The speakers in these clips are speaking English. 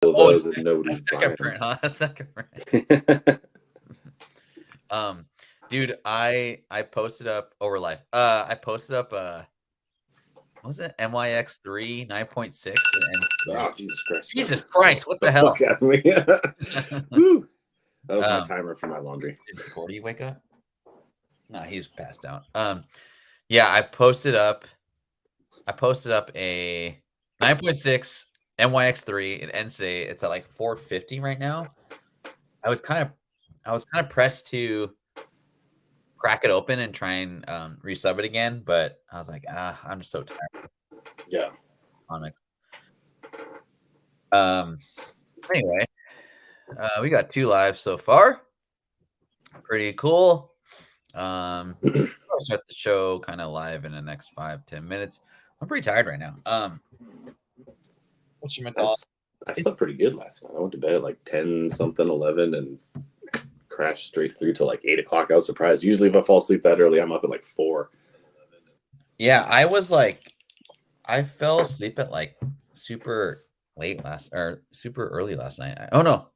Oh, those and a nobody's second buying print, huh? A second print. them. Um, dude, I posted up over live. I posted up what was it MYX3 9.6 and Oh, Jesus Christ. Jesus Christ, what The the hell? fuck out of me. Woo. That was my um, timer for my laundry. did Cordy wake up? No, he's passed out. Yeah, I posted up a 9.6 MYX3 in NSA. It's at like 450 right now. I was kind of pressed to crack it open and try and resub it again, but I was like, I'm just so tired Yeah. of comics. Um, anyway, we got 2 lives so far. Pretty cool. I'll start the show kind of live in the next 5-10 minutes. I'm pretty tired right now. Whatchamacallit? I slept pretty good last night. I went to bed at like 10 something, 11, and crashed straight through till like 8 o'clock. I was surprised. Usually, if I fall asleep that early, I'm up at like 4. Yeah, I fell asleep at like super super early last night. Oh no,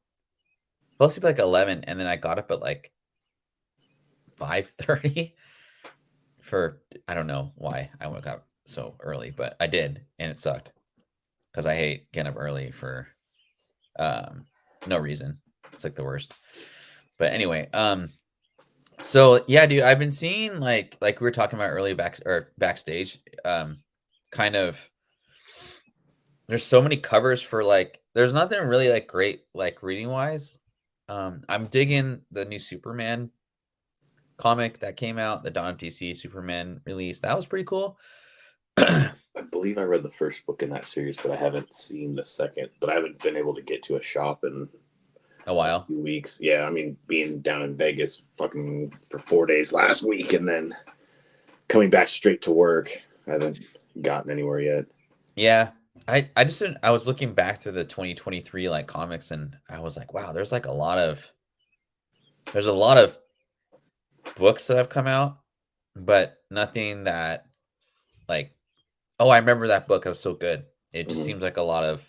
fell asleep at like 11, and then I got up at like 5:30 for I don't know why I woke up so early, but I did, and it sucked because I hate getting up early for no reason. It's like the worst. But anyway, so yeah, dude, I've been seeing like we were talking about early backstage, kind of. There's so many covers for like. There's nothing really like great like reading wise. I'm digging the new Superman comic that came out, the Dawn of DC Superman release. That was pretty cool. I believe I read the first book in that series, but I haven't seen the second. But I haven't been able to get to a shop in A while. few weeks. Yeah, I mean, being down in Vegas fucking for 4 days last week and then coming back straight to work, I haven't gotten anywhere yet. Yeah. I just didn't, I was looking back through the 2023 like comics and I was like, wow, there's a lot of books that have come out, but nothing that like, oh, I remember that book. It was so good. It just seems like a lot of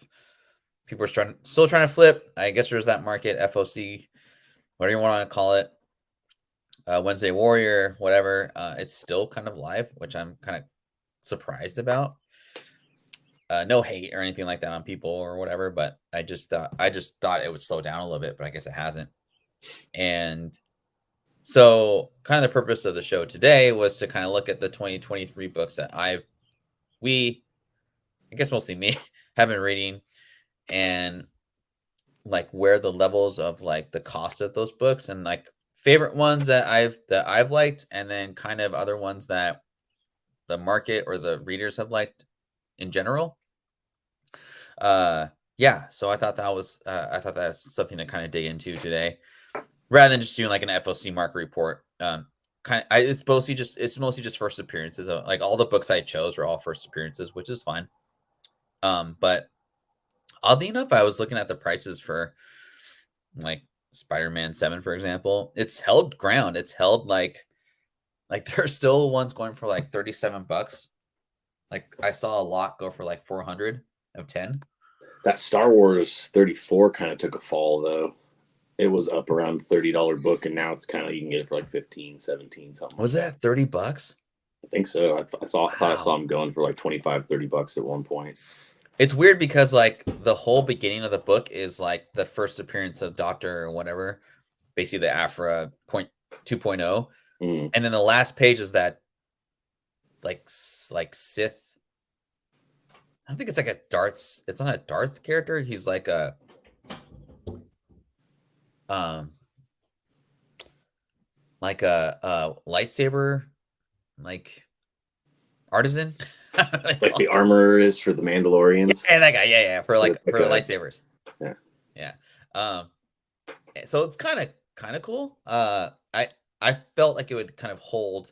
people are still trying to flip. I guess there's that market, FOC, whatever you want to call it. Wednesday Warrior, whatever. It's still kind of live, which I'm kind of surprised about. No hate or anything like that on people or whatever, but I just thought it would slow down a little bit, but I guess it hasn't. And so, kind of the purpose of the show today was to kind of look at the 2023 books that I guess mostly me, have been reading, and like where the levels of like the cost of those books and like favorite ones that I've liked, and then kind of other ones that the market or the readers have liked in general. Yeah, so I thought that's something to kind of dig into today, rather than just doing like an FOC market report. It's mostly just first appearances. Like all the books I chose were all first appearances, which is fine. But oddly enough, I was looking at the prices for like Spider-Man 7, for example. It's held ground. It's held like there's still ones going for like $37. Like I saw a lot go for like 400 of 10. That Star Wars 34 kind of took a fall, though. It was up around $30 book, and now it's kind of, you can get it for like 15, 17, something Was like that $30? I think so. Thought I saw Wow. them going for like 25, $30 at one point. It's weird because like the whole beginning of the book is like the first appearance of Doctor or whatever, basically the Aphra point 2.0. Mm. And then the last page is that like Sith. I don't think it's like a Darth. It's not a Darth character. He's like a um like a lightsaber like artisan. Like the armor is for the Mandalorians. Yeah, that guy. Yeah, for like lightsabers. Yeah. Yeah. So it's kind of cool. I felt like it would kind of hold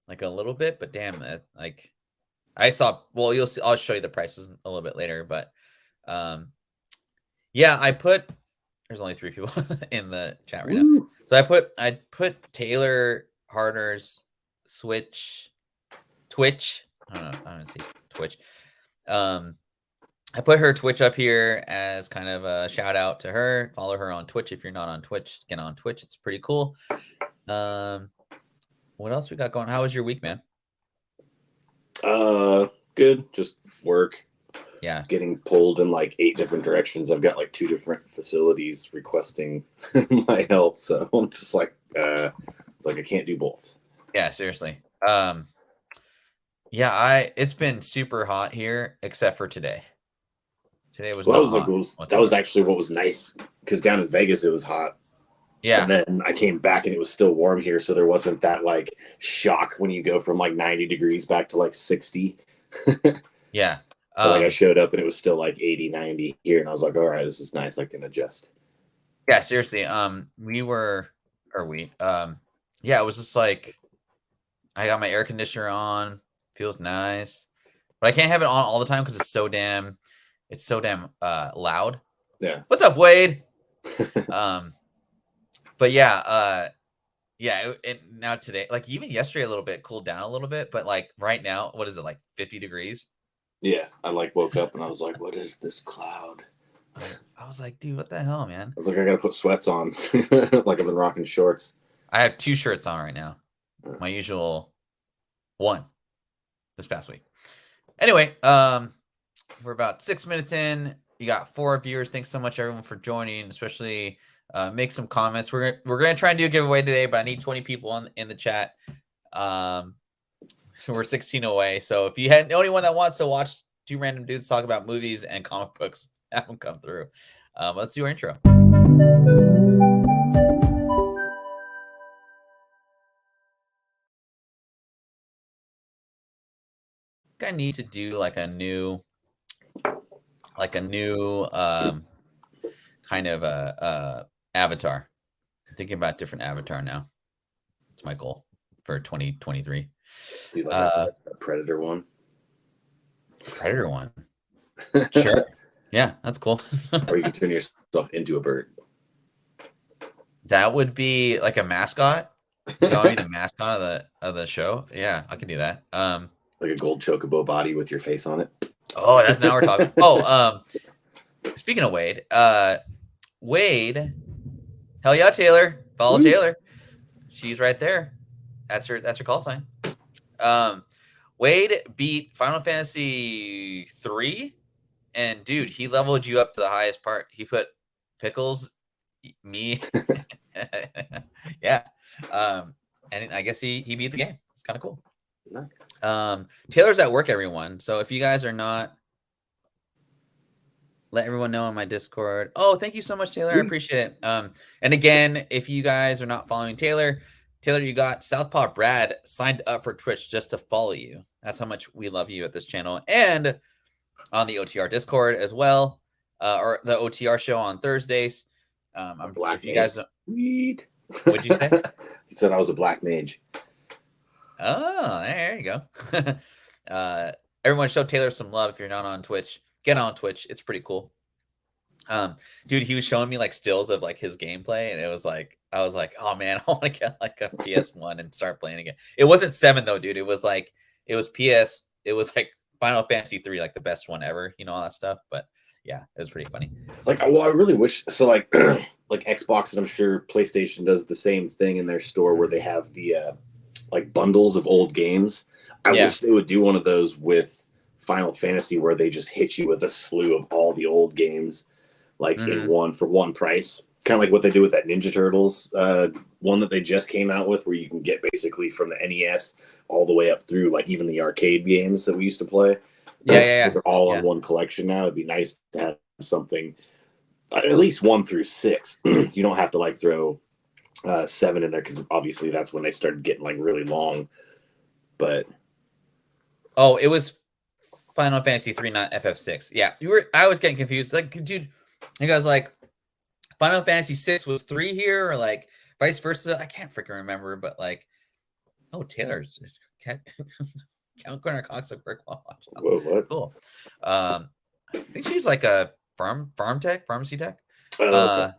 like a little bit, but damn it, like I saw. Well, you'll see. I'll show you the prices a little bit later, but yeah, There's only 3 people in the chat right now, so I put Taylor Harder's Twitch. I don't know. I don't say Twitch. I put her Twitch up here as kind of a shout out to her. Follow her on Twitch if you're not on Twitch. Get on Twitch. It's pretty cool. What else we got going? How was your week, man? Good. Just work. Yeah. Getting pulled in like 8 different directions. I've got like 2 different facilities requesting my help, so I'm just like, it's like I can't do both. Yeah, seriously. It's been super hot here except for today. Today was Well, not hot. that was actually what was nice, because down in Vegas it was hot. Yeah. And then I came back and it was still warm here, so there wasn't that like shock when you go from like 90 degrees back to like 60. Yeah. Like I showed up and it was still like 80, 90 here, and I was like, all right, this is nice. I can adjust. Yeah, seriously. It was just like I got my air conditioner on. Feels nice. But I can't have it on all the time because it's so damn loud. Yeah. What's up, Wade? But yeah, now today, like even yesterday a little bit cooled down a little bit, but like right now, what is it, like 50 degrees? Yeah, I like woke up and I was like, what is this cloud? I was like, dude, what the hell, man? I was like, I gotta put sweats on. Like I've been rocking shorts. I have 2 shirts on right now. My usual one this past week. Anyway, we're about 6 minutes in. You got 4 viewers. Thanks so much, everyone, for joining, especially make some comments. We're gonna try and do a giveaway today, but I need 20 people in the chat. So we're 16 away. So if you know anyone that wants to watch 2 random dudes talk about movies and comic books, have them come through. Let's do our intro. I need to do like a new kind of a avatar. I'm thinking about different avatar now. It's my goal for 2023. Do like a predator one. Predator one. Sure. Yeah, that's cool. Or you can turn yourself into a bird. That would be like a mascot. You want to be the mascot of the show? Yeah, I can do that. Like a gold chocobo body with your face on it. Oh, that's now we're talking. Oh, speaking of Wade, Wade, hell yeah, Taylor. Follow Taylor. She's right there. That's her call sign. Wade beat Final Fantasy 3, and dude, he leveled you up to the highest part. He put Pickles, me, yeah. And I guess he beat the game. It's kind of cool. Nice. Taylor's at work, everyone. So if you guys are not, let everyone know on my Discord. Oh, thank you so much, Taylor. I appreciate it. And again, if you guys are not following Taylor, you got Southpaw Brad signed up for Twitch just to follow you. That's how much we love you at this channel. And on the OTR Discord as well, or the OTR show on Thursdays. I'm black. If you guys, sweet. What'd you say? He said I was a black mage. Oh, there you go. Everyone show Taylor some love. If you're not on Twitch, get on Twitch. It's pretty cool. Dude, he was showing me like stills of like his gameplay, and it was like, I was like, oh man, I want to get like a PS1 and start playing again. It wasn't 7 though, dude. It was like it was Final Fantasy 3, like the best one ever, all that stuff. But yeah, it was pretty funny. Like, well, I really wish so. Like, like Xbox, and I'm sure PlayStation does the same thing in their store, where they have the like bundles of old games. I wish they would do one of those with Final Fantasy, where they just hit you with a slew of all the old games, like in one for one price. Kind of like what they do with that Ninja Turtles one that they just came out with, where you can get basically from the NES all the way up through like even the arcade games that we used to play. Yeah. They're all on one collection now. It'd be nice to have something at least 1 through 6. You don't have to like throw 7 in there, because obviously that's when they started getting like really long. But it was Final Fantasy 3, not FF6. Yeah, I was getting confused. Like, dude, you guys like Final Fantasy 6 was 3 here, or like vice versa? I can't freaking remember. But like, oh, Taylor's Count Corner Cox of Brick Wall. Whoa, what? Cool. I think she's like a pharmacy tech. Okay.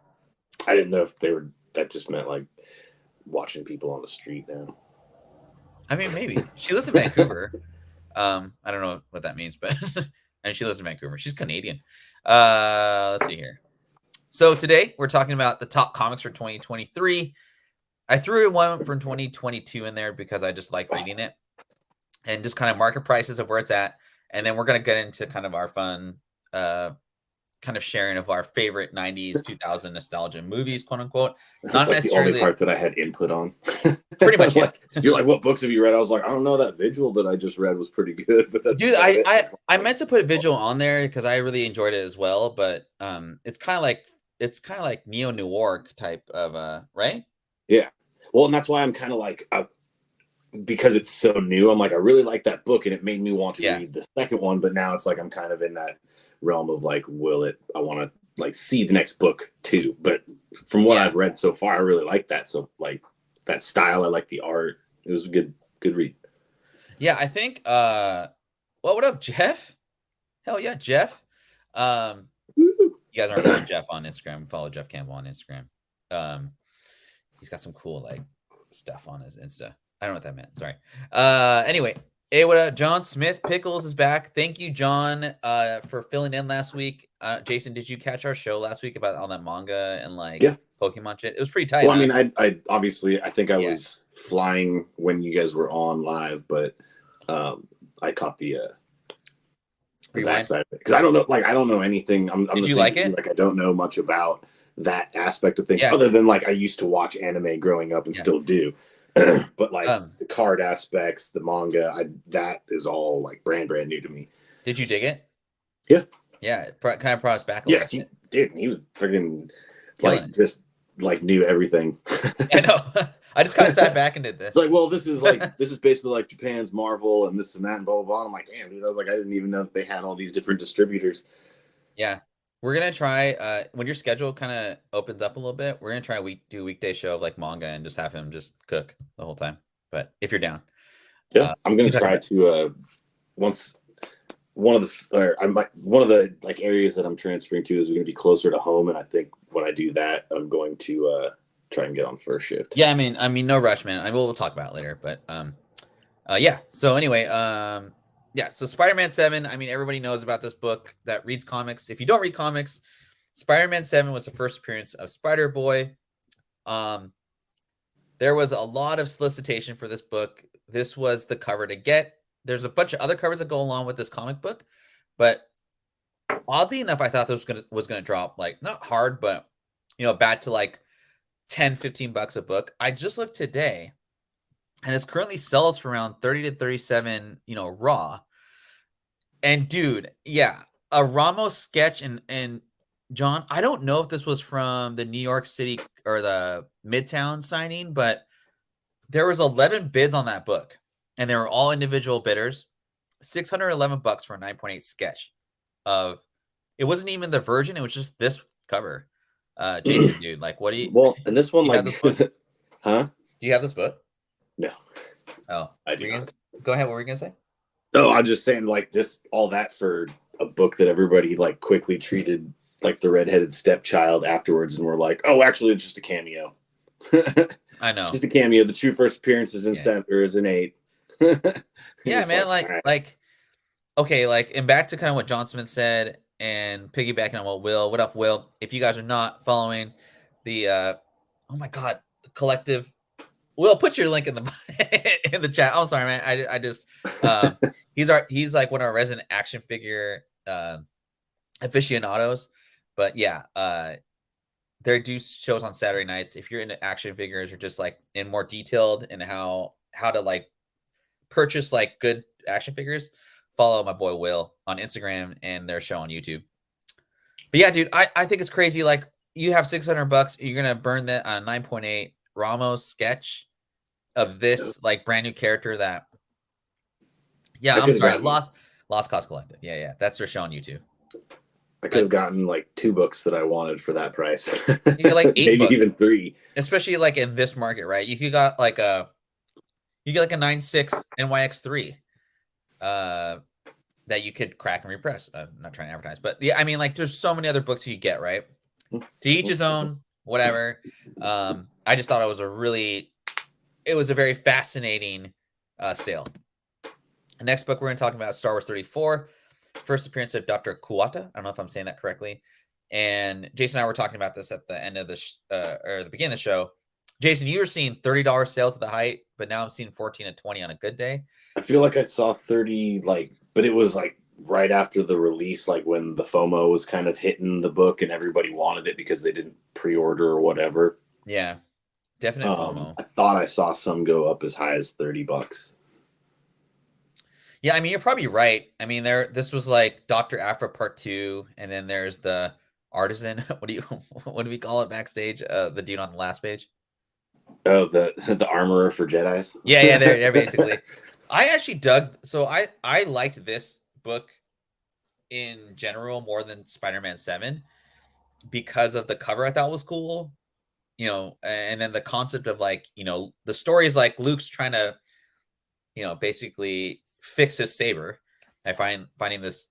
I didn't know if that just meant like watching people on the street now. I mean, maybe she lives in Vancouver. I don't know what that means, but and she lives in Vancouver. She's Canadian. Let's see here. So today we're talking about the top comics for 2023. I threw one from 2022 in there because I just like reading it and just kind of market prices of where it's at. And then we're going to get into kind of our fun, kind of sharing of our favorite 90s, 2000 nostalgia movies, quote unquote. That's Not like necessarily the only part that I had input on. Pretty much. Like, you're like, what books have you read? I was like, I don't know. That Vigil that I just read was pretty good, but that's dude. I meant to put Vigil on there because I really enjoyed it as well. But it's kind of like neo noir type of right. Yeah. Well, and that's why I'm kind of like, because it's so new, I'm like, I really like that book, and it made me want to read the second one. But now it's like I'm kind of in that realm of like, I want to like see the next book too. But from what I've read so far, I really like that. So like that style, I like the art. It was a good read. Yeah, I think. Well, what up, Jeff? Hell yeah, Jeff. You guys aren't following Jeff on Instagram. Follow Jeff Campbell on Instagram. He's got some cool like stuff on his Insta. I don't know what that meant. Sorry. Anyway, hey, what up? John Smith Pickles is back. Thank you, John, for filling in last week. Jason, did you catch our show last week about all that manga and like Pokemon shit? It was pretty tight. Well, I mean, I obviously I think I was flying when you guys were on live, but I caught the backside of it because I don't know anything. I'm did the you same like as it? you. Like I don't know much about that aspect of things other than like I used to watch anime growing up and still do. But like the card aspects, the manga, that is all like brand new to me. Did you dig it? Yeah. Yeah, it kind of brought us back a little bit. Dude, he was freaking like just like knew everything. I know. I just kind of sat back and did this. It's like, well, this is basically like Japan's Marvel and this and that and blah blah blah. I'm like, damn, dude. I was like, I didn't even know that they had all these different distributors. Yeah. We're gonna try when your schedule kind of opens up a little bit. We're gonna try do a weekday show of like manga and just have him just cook the whole time. But if you're down, I'm gonna try to once one of the like areas that I'm transferring to is gonna be closer to home, and I think when I do that, I'm going to try and get on first shift. Yeah, I mean, no rush, man. We'll talk about it later, but yeah. So anyway, yeah, so Spider-Man 7, I mean, everybody knows about this book that reads comics. If you don't read comics, Spider-Man 7 was the first appearance of Spider-Boy. There was a lot of solicitation for this book. This was the cover to get. There's a bunch of other covers that go along with this comic book, but oddly enough, I thought this was gonna drop like not hard, but back to like 10, $15 a book. I just looked today, and this currently sells for around 30 to 37, raw. And dude, yeah, a Ramos sketch and John, I don't know if this was from the New York City or the Midtown signing, but there was 11 bids on that book, and they were all individual bidders. $611 for a 9.8 sketch of. It wasn't even the version; it was just this cover. Jason, dude, like, what do you? Well, and this one, like, this book? huh? Do you have this book? No. Oh, I do not. Go ahead. What were you gonna say? No, I'm just saying, like all that for a book that everybody like quickly treated like the redheaded stepchild afterwards, and we're like, oh, actually, it's just a cameo. I know, it's just a cameo. The true first appearance is in 7 or is in 8. Yeah, man, like, okay, like, and back to kind of what John Smith said, and piggybacking on what up, Will? If you guys are not following the, oh my God, collective. Will, put your link in the in the chat. I'm sorry, man. I just he's like one of our resident action figure aficionados. But yeah, they do shows on Saturday nights. If you're into action figures or just like in more detailed in how to like purchase like good action figures, follow my boy Will on Instagram and their show on YouTube. But yeah, dude, I think it's crazy. Like, you have $600, you're gonna burn that on 9.8 Ramos sketch of this like brand new character that. Yeah, I'm sorry, Lost Cause Collective. Yeah, that's their show on YouTube. I could have gotten like 2 books that I wanted for that price. You get like 8 maybe books. Even 3. Especially like in this market, right? You get like a 9.6 NYX3 that you could crack and repress. I'm not trying to advertise, but yeah, I mean, like, there's so many other books you get, right? To each his own, whatever. I just thought it was a very fascinating sale. The next book we're going to talk about is Star Wars 34. first appearance of Dr. Kuwata. I don't know if I'm saying that correctly. And Jason and I were talking about this at the end of the or the beginning of the show. Jason, you were seeing $30 sales at the height, but now I'm seeing 14 and 20 on a good day. I feel like I saw 30, like, but it was like right after the release, like when the FOMO was kind of hitting the book and everybody wanted it because they didn't pre-order or whatever. Yeah, definite FOMO. I thought I saw some go up as high as $30. Yeah, I mean, you're probably right. I mean, this was like Dr. Afra Part 2, and then there's the artisan. What do we call it backstage? The dude on the last page. Oh, the armorer for Jedis. Yeah, they're basically. I actually I liked this book in general more than Spider-Man 7 because of the cover. I thought was cool. And then the concept of like, the story is like Luke's trying to, basically fix his saber. Finding this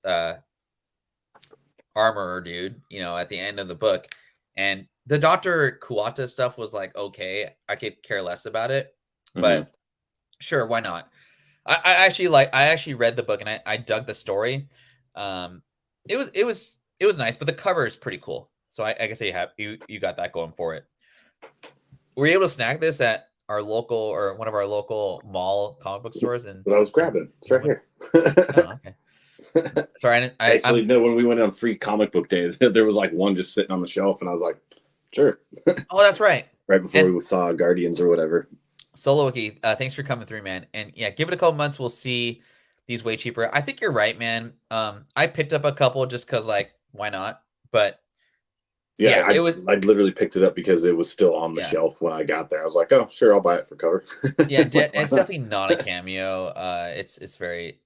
armorer dude, at the end of the book. And the Dr. Kuwata stuff was like, okay, I could care less about it, but sure, why not? I actually read the book and I dug the story. It was nice, but the cover is pretty cool. So I guess you got that going for it. Were you able to snag this at our local or one of our local mall comic book stores? And what I was grabbing, it's right here. Oh, okay. Sorry, actually no. When we went on free comic book day, there was like one just sitting on the shelf, and I was like, sure. Oh, that's right. Right before we saw Guardians or whatever. Solo Wiki, thanks for coming through, man. And yeah, give it a couple months. We'll see these way cheaper. I think you're right, man. I picked up a couple just because, like, why not? But yeah, I literally picked it up because it was still on the shelf when I got there. I was like, oh, sure, I'll buy it for cover. Yeah, it's definitely not a cameo. It's very.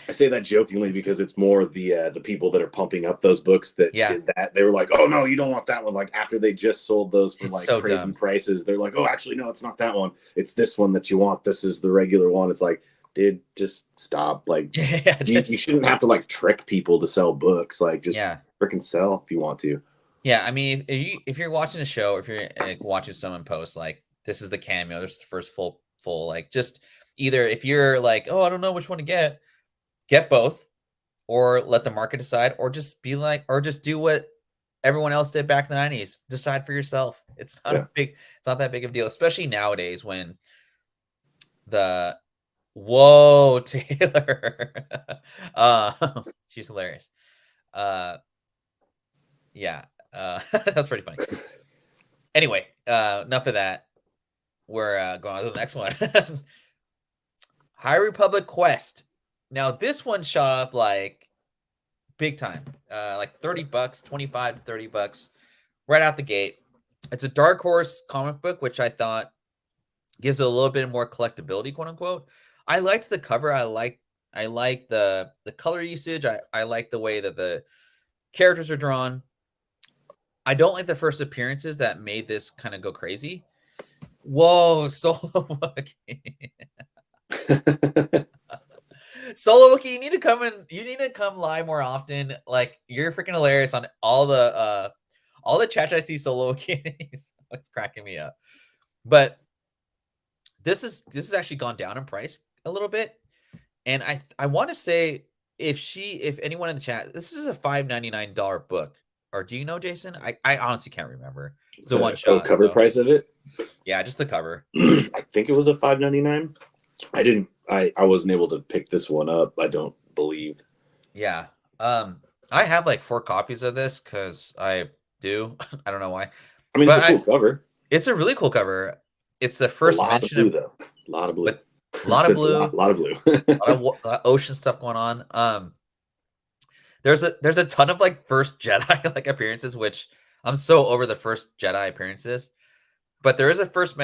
I say that jokingly because it's more the people that are pumping up those books that did that. They were like, "Oh no, you don't want that one." Like after they just sold those for like so crazy prices, they're like, "Oh, actually, no, it's not that one. It's this one that you want. This is the regular one." It's like, dude, just stop. Like, you shouldn't have to like trick people to sell books. Like, just freaking sell if you want to. Yeah, I mean, if you're watching a show, if you're like watching someone post like, "This is the cameo. This is the first full like," just either if you're like, "Oh, I don't know which one to get both, or let the market decide, or just be like, or just do what everyone else did back in the 90s. Decide for yourself." It's not it's not that big of a deal, especially nowadays when whoa, Taylor. She's hilarious. Yeah, that's pretty funny. Anyway, enough of that. We're going on to the next one. High Republic Quest. Now this one shot up like big time, like $30, 25 to $30 right out the gate. It's a Dark Horse comic book, which I thought gives it a little bit more collectability, quote unquote. I liked the cover. I like the color usage. I like the way that the characters are drawn. I don't like the first appearances that made this kind of go crazy. Whoa, Solo Solo Wookie, you need to come live more often. Like, you're freaking hilarious on all the chat I see. Solo Wookie, it's cracking me up. But this has actually gone down in price a little bit, and I want to say if anyone in the chat, this is a $5.99 book, or do you know, Jason? I honestly can't remember. It's a one shot. Cover price of it? Yeah, just the cover. I think it was a $5.99. I wasn't able to pick this one up, I don't believe. Yeah. I have like 4 copies of this because I do. I don't know why. I mean, it's a cool cover. It's a really cool cover. It's the first mention of blue, though. A lot of blue. A lot of blue. A lot of blue. A lot of ocean stuff going on. There's a ton of like first Jedi like appearances, which I'm so over the first Jedi appearances. But there is a first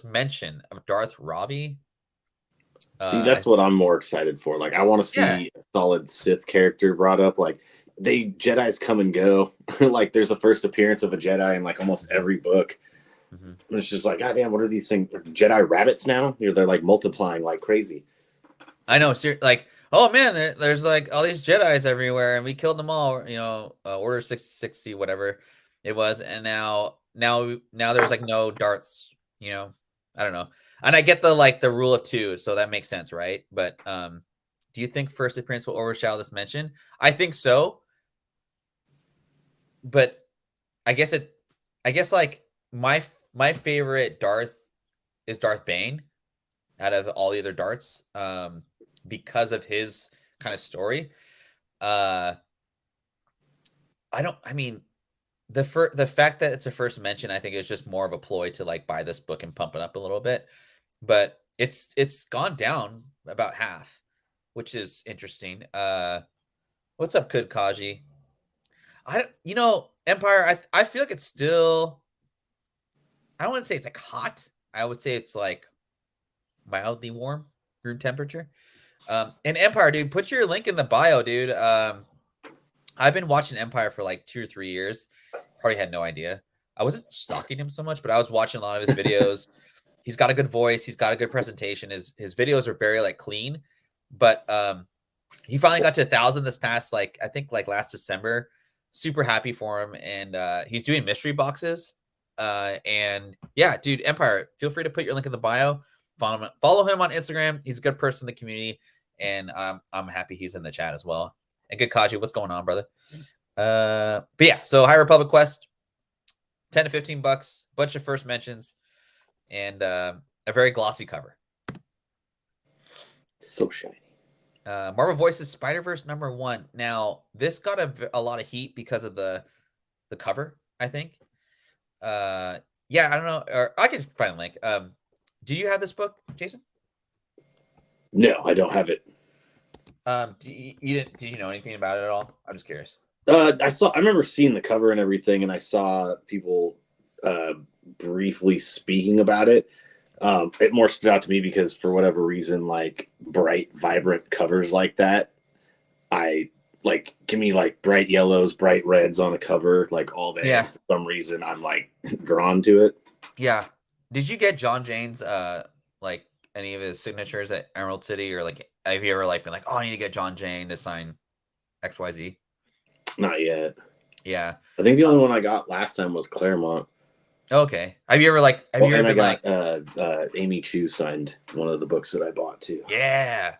mention of Darth Robbie. See, that's what I'm more excited for. Like, I want to see a solid Sith character brought up. Like, Jedis come and go. Like, there's a first appearance of a Jedi in like almost every book. And it's just like, God damn, what are these things? Jedi rabbits now? They're like multiplying like crazy. I know. Like, oh man, there's like all these Jedis everywhere, and we killed them all. Order 660, whatever it was, and now there's like no Darths. I don't know. And I get the rule of 2, so that makes sense, right? But Do you think first appearance will overshadow this mention? I think so, but I guess like my favorite Darth is Darth Bane out of all the other Darths, because of his kind of story. Uh, I mean, the fact that it's a first mention, I think is just more of a ploy to like buy this book and pump it up a little bit. But it's gone down about half, which is interesting. What's up, Kud Kaji? Empire. I feel like it's still. I don't want to say it's like hot. I would say it's like mildly warm, room temperature. And Empire, dude, put your link in the bio, dude. I've been watching Empire for like 2 or 3 years. Probably had no idea. I wasn't stalking him so much, but I was watching a lot of his videos. He's got a good voice. He's got a good presentation. His videos are very like clean. But he finally got to 1,000 this past I think last December. Super happy for him, and he's doing mystery boxes. And yeah, dude, Empire, feel free to put your link in the bio. Follow him on Instagram. He's a good person in the community, and I'm happy he's in the chat as well. And good Kaji, what's going on, brother? But yeah, so High Republic Quest, $10 to $15, bunch of first mentions, and a very glossy cover. So shiny. Marvel Voices Spider-Verse #1. Now, this got a lot of heat because of the cover, I think. Yeah, I don't know, or I can find a link. Do you have this book, Jason? No, I don't have it. Did you know anything about it at all? I'm just curious. I remember seeing the cover and everything, and I saw people briefly speaking about it. It more stood out to me because for whatever reason, like bright, vibrant covers like that, give me like bright yellows, bright reds on a cover, like all that. Yeah. For some reason, I'm like drawn to it. Yeah. Did you get John Jane's like any of his signatures at Emerald City, or like have you ever like been like, oh, I need to get John Jane to sign XYZ? Not yet. Yeah. I think the only one I got last time was Claremont. Okay. Have you ever like? Have you ever been like? Amy Chu signed one of the books that I bought too. Yeah.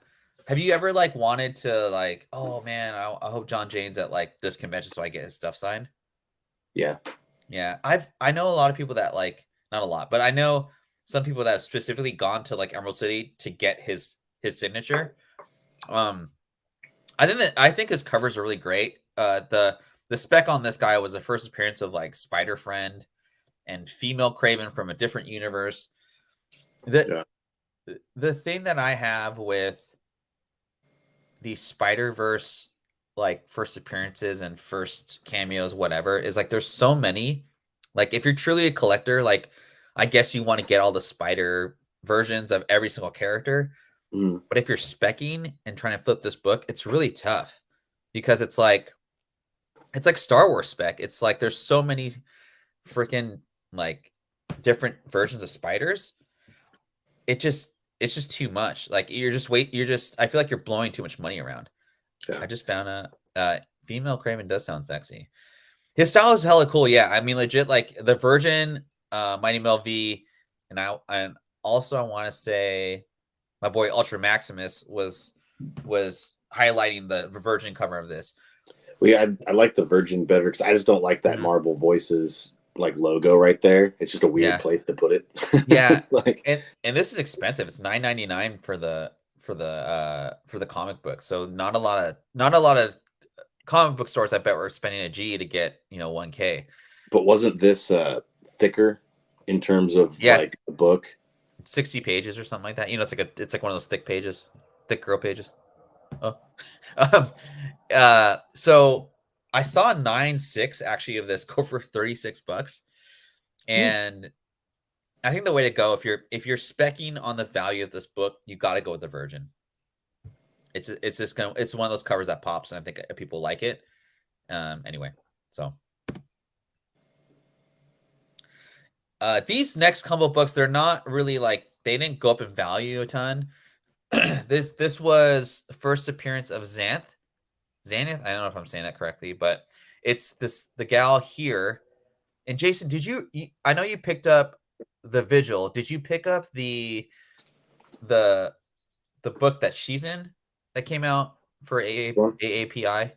Have you ever like wanted to like? Oh man, I hope John Jane's at like this convention so I get his stuff signed. Yeah. Yeah. I know a lot of people that like, not a lot, but I know some people that have specifically gone to like Emerald City to get his signature. I think his covers are really great. The spec on this guy was the first appearance of like Spider Friend and Female Craven from a different universe. The thing that I have with the Spider-Verse like first appearances and first cameos, whatever, is like there's so many. Like if you're truly a collector, like I guess you want to get all the Spider versions of every single character. But if you're specking and trying to flip this book, it's really tough because it's like Star Wars spec. It's like there's so many freaking like different versions of spiders. It's just too much. Like I feel like you're blowing too much money around. Yeah. I just found Female Craven does sound sexy. His style is hella cool. Yeah, I mean legit like the Virgin, Mighty Mel V, and also I want to say my boy Ultra Maximus was highlighting the Virgin cover of this. Well, yeah, I like the Virgin better because I just don't like that Marvel Voices like logo right there. It's just a weird place to put it. Yeah, and this is expensive. It's $9.99 for the comic book. So not a lot of comic book stores I bet were spending a G to get $1K. But wasn't this thicker in terms of like the book? 60 pages or something like that. It's like one of those thick pages, thick girl pages. Oh, so I saw 9.6 actually of this go for $36, and I think the way to go if you're specking on the value of this book, you got to go with the Virgin. It's one of those covers that pops, and I think people like it. Anyway, so these next couple books, they're not really like they didn't go up in value a ton. This was the first appearance of Xanth. I don't know if I'm saying that correctly, but it's the gal here. And Jason, I know you picked up the Vigil. Did you pick up the book that she's in? that came out for AAPI?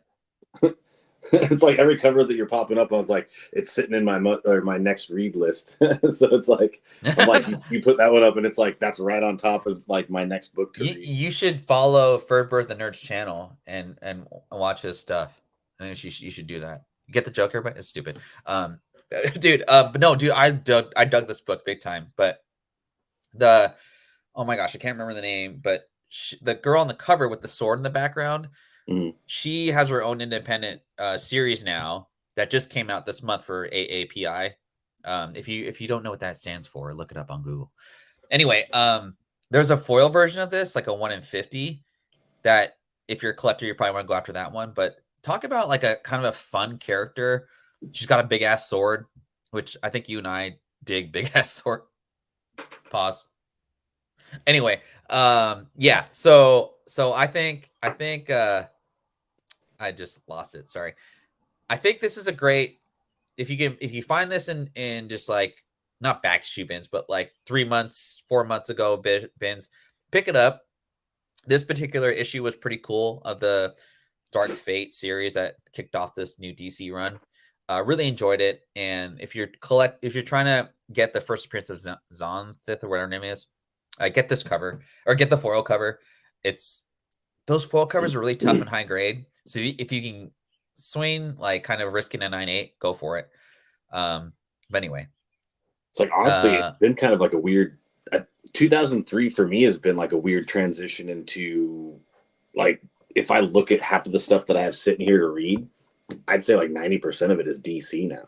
It's like every cover that you're popping up on is like it's sitting in my next read list. So it's like I'm like you put that one up and it's like that's right on top of like my next book to read. You should follow Bird the Nerd's channel and watch his stuff. I think you should do that. Get the Joker, but it's stupid. Dude, but no, dude, I dug this book big time. But the oh my gosh, I can't remember the name, but the girl on the cover with the sword in the background, she has her own independent series now that just came out this month for AAPI. If you don't know what that stands for, look it up on Google. Anyway, there's a foil version of this, like a 1 in 50, that if you're a collector, you probably want to go after that one. But talk about like a kind of a fun character. She's got a big ass sword, which I think you and I dig big ass sword. Pause. Anyway, yeah. So I think I just lost it. Sorry. I think this is a great if you find this in just like not back issue bins, but like 3 months, 4 months ago bins, pick it up. This particular issue was pretty cool of the Dark Fate series that kicked off this new DC run. Really enjoyed it. And if you're trying to get the first appearance of Zonthith or whatever her name is, get this cover or get the foil cover. Those foil covers are really tough and high grade. So if you can swing like kind of risking a 9.8, go for it. But anyway, it's like honestly, it's been kind of like a weird. 2003 for me has been like a weird transition into like if I look at half of the stuff that I have sitting here to read, I'd say like 90% of it is DC now.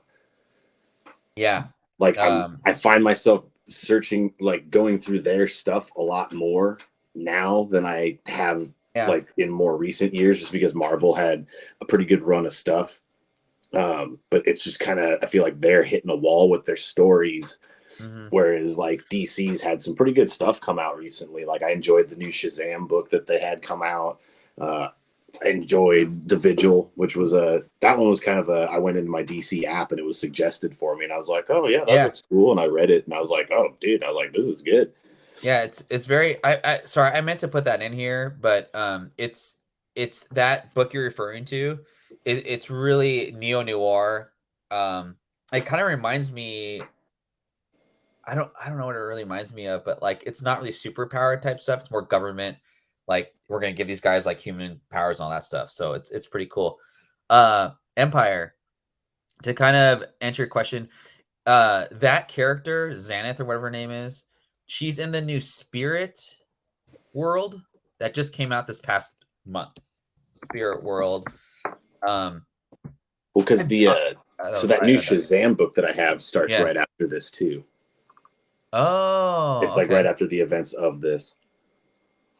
Yeah, like I find myself searching, like going through their stuff a lot more now than I have like in more recent years, just because Marvel had a pretty good run of stuff. But it's just kind of I feel like they're hitting a wall with their stories. Whereas like DC's had some pretty good stuff come out recently. Like I enjoyed the new Shazam book that they had come out. I enjoyed The Vigil, which was that one was kind of I went into my DC app and it was suggested for me and I was like, oh yeah, that looks cool. And I read it and I was like, oh dude, I was like, this is good. Yeah, it's very sorry, I meant to put that in here, but it's that book you're referring to. It's really neo-noir. It kind of reminds me I don't know what it really reminds me of, but like it's not really superpower type stuff. It's more government. Like we're gonna give these guys like human powers and all that stuff. So it's pretty cool. Empire. To kind of answer your question, that character Xanath or whatever her name is, she's in the new Spirit World that just came out this past month. Spirit World. Well, because so that new Shazam book that I have starts right after this too. Oh, it's like right after the events of this.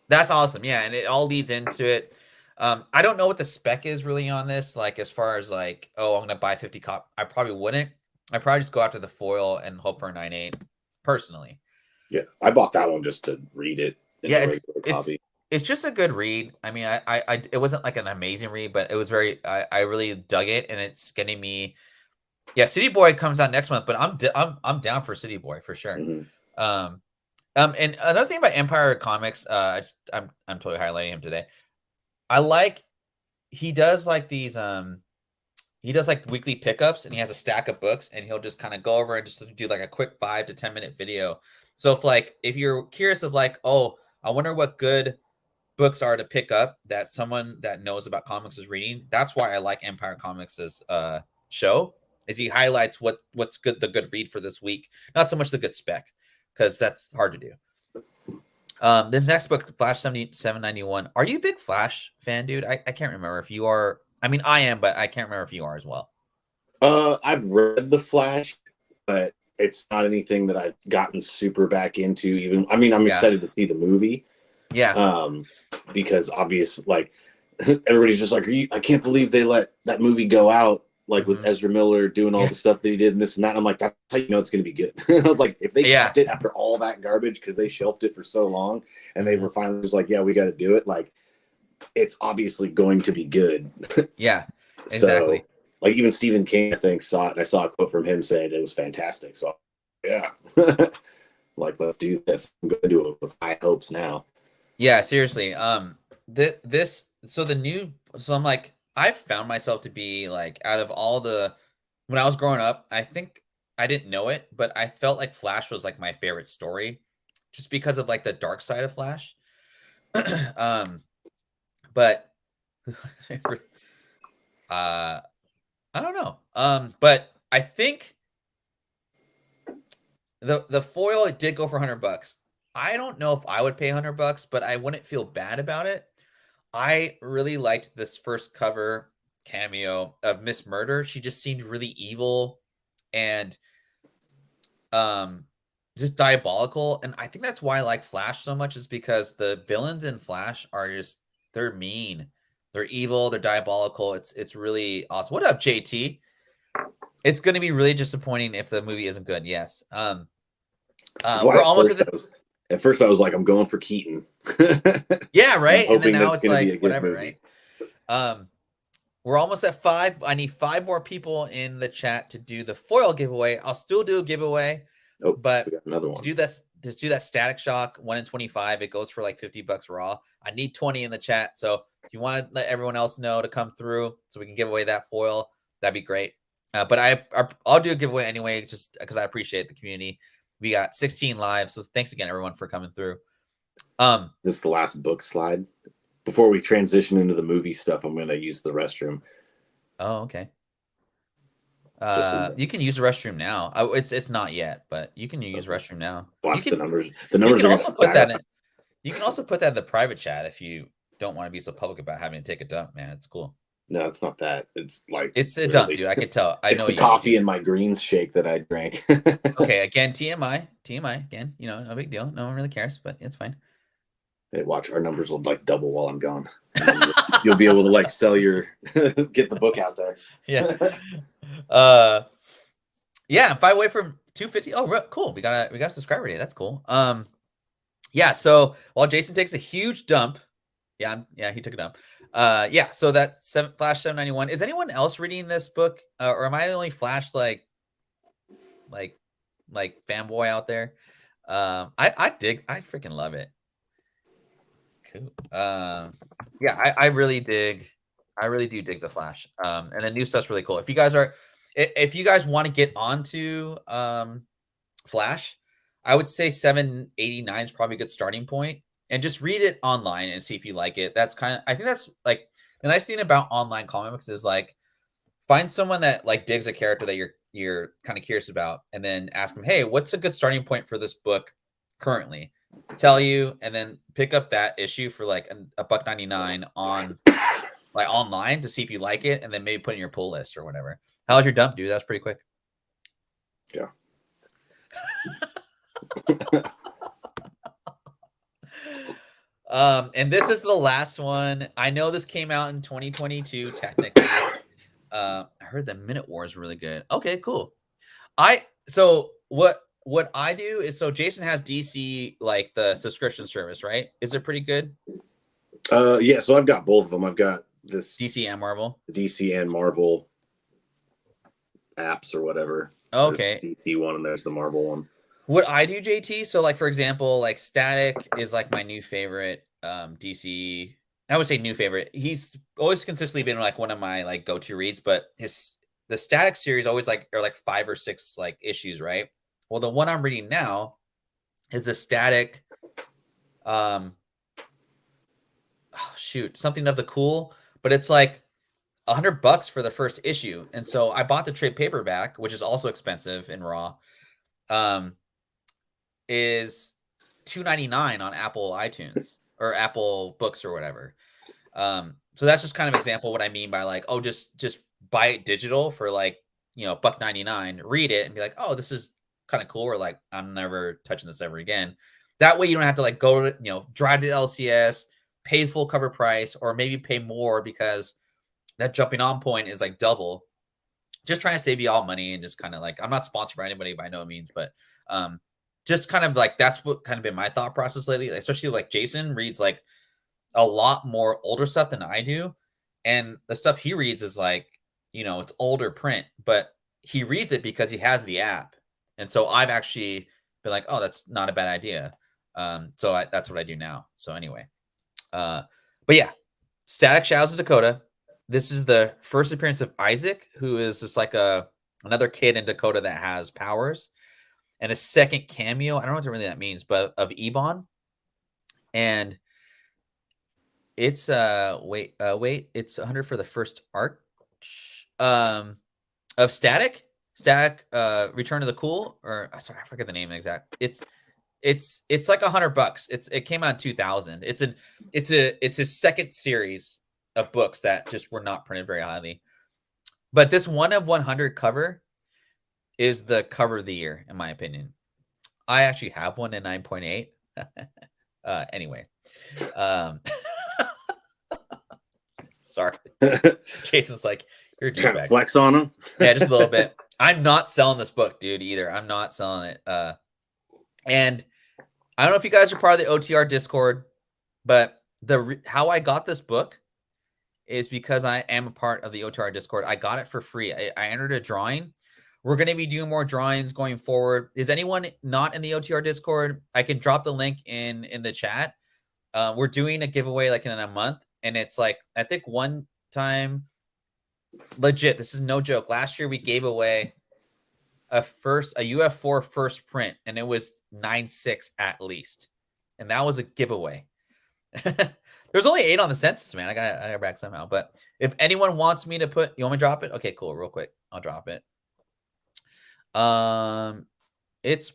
That's awesome. Yeah, and it all leads into it. I don't know what the spec is really on this. Like as far as like, oh, I'm gonna buy 50 cop. I probably wouldn't. I probably just go after the foil and hope for a 9.8. Personally. Yeah, I bought that one just to read it. Yeah, it's just a good read. I mean, I it wasn't like an amazing read, but it was very. I really dug it, and it's getting me. Yeah, City Boy comes out next month, but I'm down for City Boy for sure. And another thing about Empire Comics, I'm totally highlighting him today. I like he does like these he does like weekly pickups, and he has a stack of books, and he'll just kind of go over and just do like a quick 5 to 10 minute video. So if you're curious of like, oh, I wonder what good books are to pick up that someone that knows about comics is reading, that's why I like Empire Comics' show. Is he highlights what's good, the good read for this week, not so much the good spec, because that's hard to do. This next book, Flash 791. Are you a big Flash fan, dude? I can't remember if you are. I mean, I am, but I can't remember if you are as well. I've read the Flash, but it's not anything that I've gotten super back into. Even I mean, I'm excited to see the movie. Yeah. Because obviously, like everybody's just like, I can't believe they let that movie go out. Like with Ezra Miller doing all the stuff that he did and this and that. I'm like, that's how you know it's going to be good. I was like, if they kept it after all that garbage because they shelved it for so long and they were finally just like, yeah, we got to do it. Like, it's obviously going to be good. Yeah, exactly. So, like even Stephen King, I think, saw it. And I saw a quote from him saying it was fantastic. So, yeah, like, let's do this. I'm going to do it with high hopes now. Yeah, seriously. so I'm like, I found myself to be like, out of all the, when I was growing up, I think I didn't know it, but I felt like Flash was like my favorite story just because of like the dark side of Flash. But I don't know. But I think the foil, it did go for $100. I don't know if I would pay $100, but I wouldn't feel bad about it. I really liked this first cover cameo of Miss Murder. She just seemed really evil and um just diabolical. And I think that's why I like Flash so much, is because the villains in Flash are just, they're mean. They're evil, they're diabolical. It's really awesome. What up, JT? It's going to be really disappointing if the movie isn't good. Yes. That's why We're almost at first I was like, I'm going for Keaton. Yeah, right. And then now it's be a like good whatever, movie. right? We're almost at 5. I need 5 more people in the chat to do the foil giveaway. I'll still do a giveaway, Oh, but we got another one. to do that Static Shock 1 in 25, it goes for like $50 raw. I need 20 in the chat. So if you want to let everyone else know to come through so we can give away that foil, that'd be great. But I'll do a giveaway anyway, just because I appreciate the community. We got 16 live, so thanks again everyone for coming through. Is this the last book slide? Before we transition into the movie stuff, I'm going to use the restroom. Oh, okay. You can use the restroom now. It's not yet, but you can use restroom now. Watch the numbers. The numbers are also put that in. You can also put that in the private chat if you don't want to be so public about having to take a dump, man. It's cool. No, it's not that. It's like, it's a dump, dude. I could tell. I know the coffee and my greens shake that I drank. Okay, again, TMI again. You know, no big deal. No one really cares, but it's fine. Hey, watch, our numbers will like double while I'm gone. You'll be able to like sell your get the book out there. Yeah. Yeah, 5 away from 250. Oh, cool. We got a subscriber day. That's cool. Yeah, so while Jason takes a huge dump, yeah, he took a dump. Yeah, so that Flash 791. Is anyone else reading this book, or am I the only Flash like fanboy out there? I freaking love it. Cool. Yeah, I really do dig the Flash. And the new stuff's really cool. If you guys want to get onto Flash, I would say 789 is probably a good starting point, and just read it online and see if you like it. I think that's like the nice thing about online comics is like, find someone that like digs a character that you're kind of curious about, and then ask them, hey, what's a good starting point for this book currently? Tell you, and then pick up that issue for like $1.99 on like online to see if you like it, and then maybe put in your pull list or whatever. How's your dump, dude? That's pretty quick. Yeah. And this is the last one. I know this came out in 2022 technically. I heard the Minute War is really good. Okay, cool. So what I do is, so Jason has DC, like the subscription service, right? Is it pretty good? Yeah, so I've got both of them. I've got this DC and Marvel. DC and Marvel apps or whatever. Okay. There's the DC one and there's the Marvel one. What I do, JT, so like for example, like Static is like my new favorite DC. I would say new favorite. He's always consistently been like one of my like go-to reads, but the Static series always like are like 5 or 6 like issues, right? Well, the one I'm reading now is the Static something of the cool, but it's like $100 for the first issue. And so I bought the trade paperback, which is also expensive in raw. Is $2.99 on Apple iTunes or Apple Books or whatever. So that's just kind of example what I mean by like, oh, just buy it digital for like, $1.99, read it and be like, oh, this is kind of cool. Or like, I'm never touching this ever again. That way you don't have to like go to, drive to the LCS, pay full cover price, or maybe pay more because that jumping on point is like double. Just trying to save you all money, and just kind of like, I'm not sponsored by anybody by no means, but just kind of like, that's what kind of been my thought process lately, especially like Jason reads like a lot more older stuff than I do. And the stuff he reads is like, it's older print, but he reads it because he has the app. And so I've actually been like, oh, that's not a bad idea. So that's what I do now. So anyway, but But yeah, Static Shadows of Dakota. This is the first appearance of Isaac, who is just like another kid in Dakota that has powers, and a second cameo. I don't know what really that means, but of Ebon. And it's wait, it's 100 for the first arc of Static. Return to the Cool, or sorry, I forget the name exact. It's like $100. It came out in 2000. It's a second series of books that just were not printed very highly. But this 1 of 100 cover is the cover of the year, in my opinion. I actually have one in 9.8. Anyway, sorry. Jason's like, you're trying to flex on him. Yeah, just a little bit. I'm not selling this book, dude, either. I'm not selling it. And I don't know if you guys are part of the OTR Discord, but how I got this book is because I am a part of the OTR Discord. I got it for free. I entered a drawing. We're going to be doing more drawings going forward. Is anyone not in the OTR Discord? I can drop the link in the chat. We're doing a giveaway like in a month, and it's like, I think one time, legit, this is no joke. Last year we gave away a UF4 first print, and it was 9.6 at least, and that was a giveaway. There's only 8 on the census, man. I got back somehow. But if anyone wants me to put, you want me to drop it? Okay, cool. Real quick, I'll drop it. It's,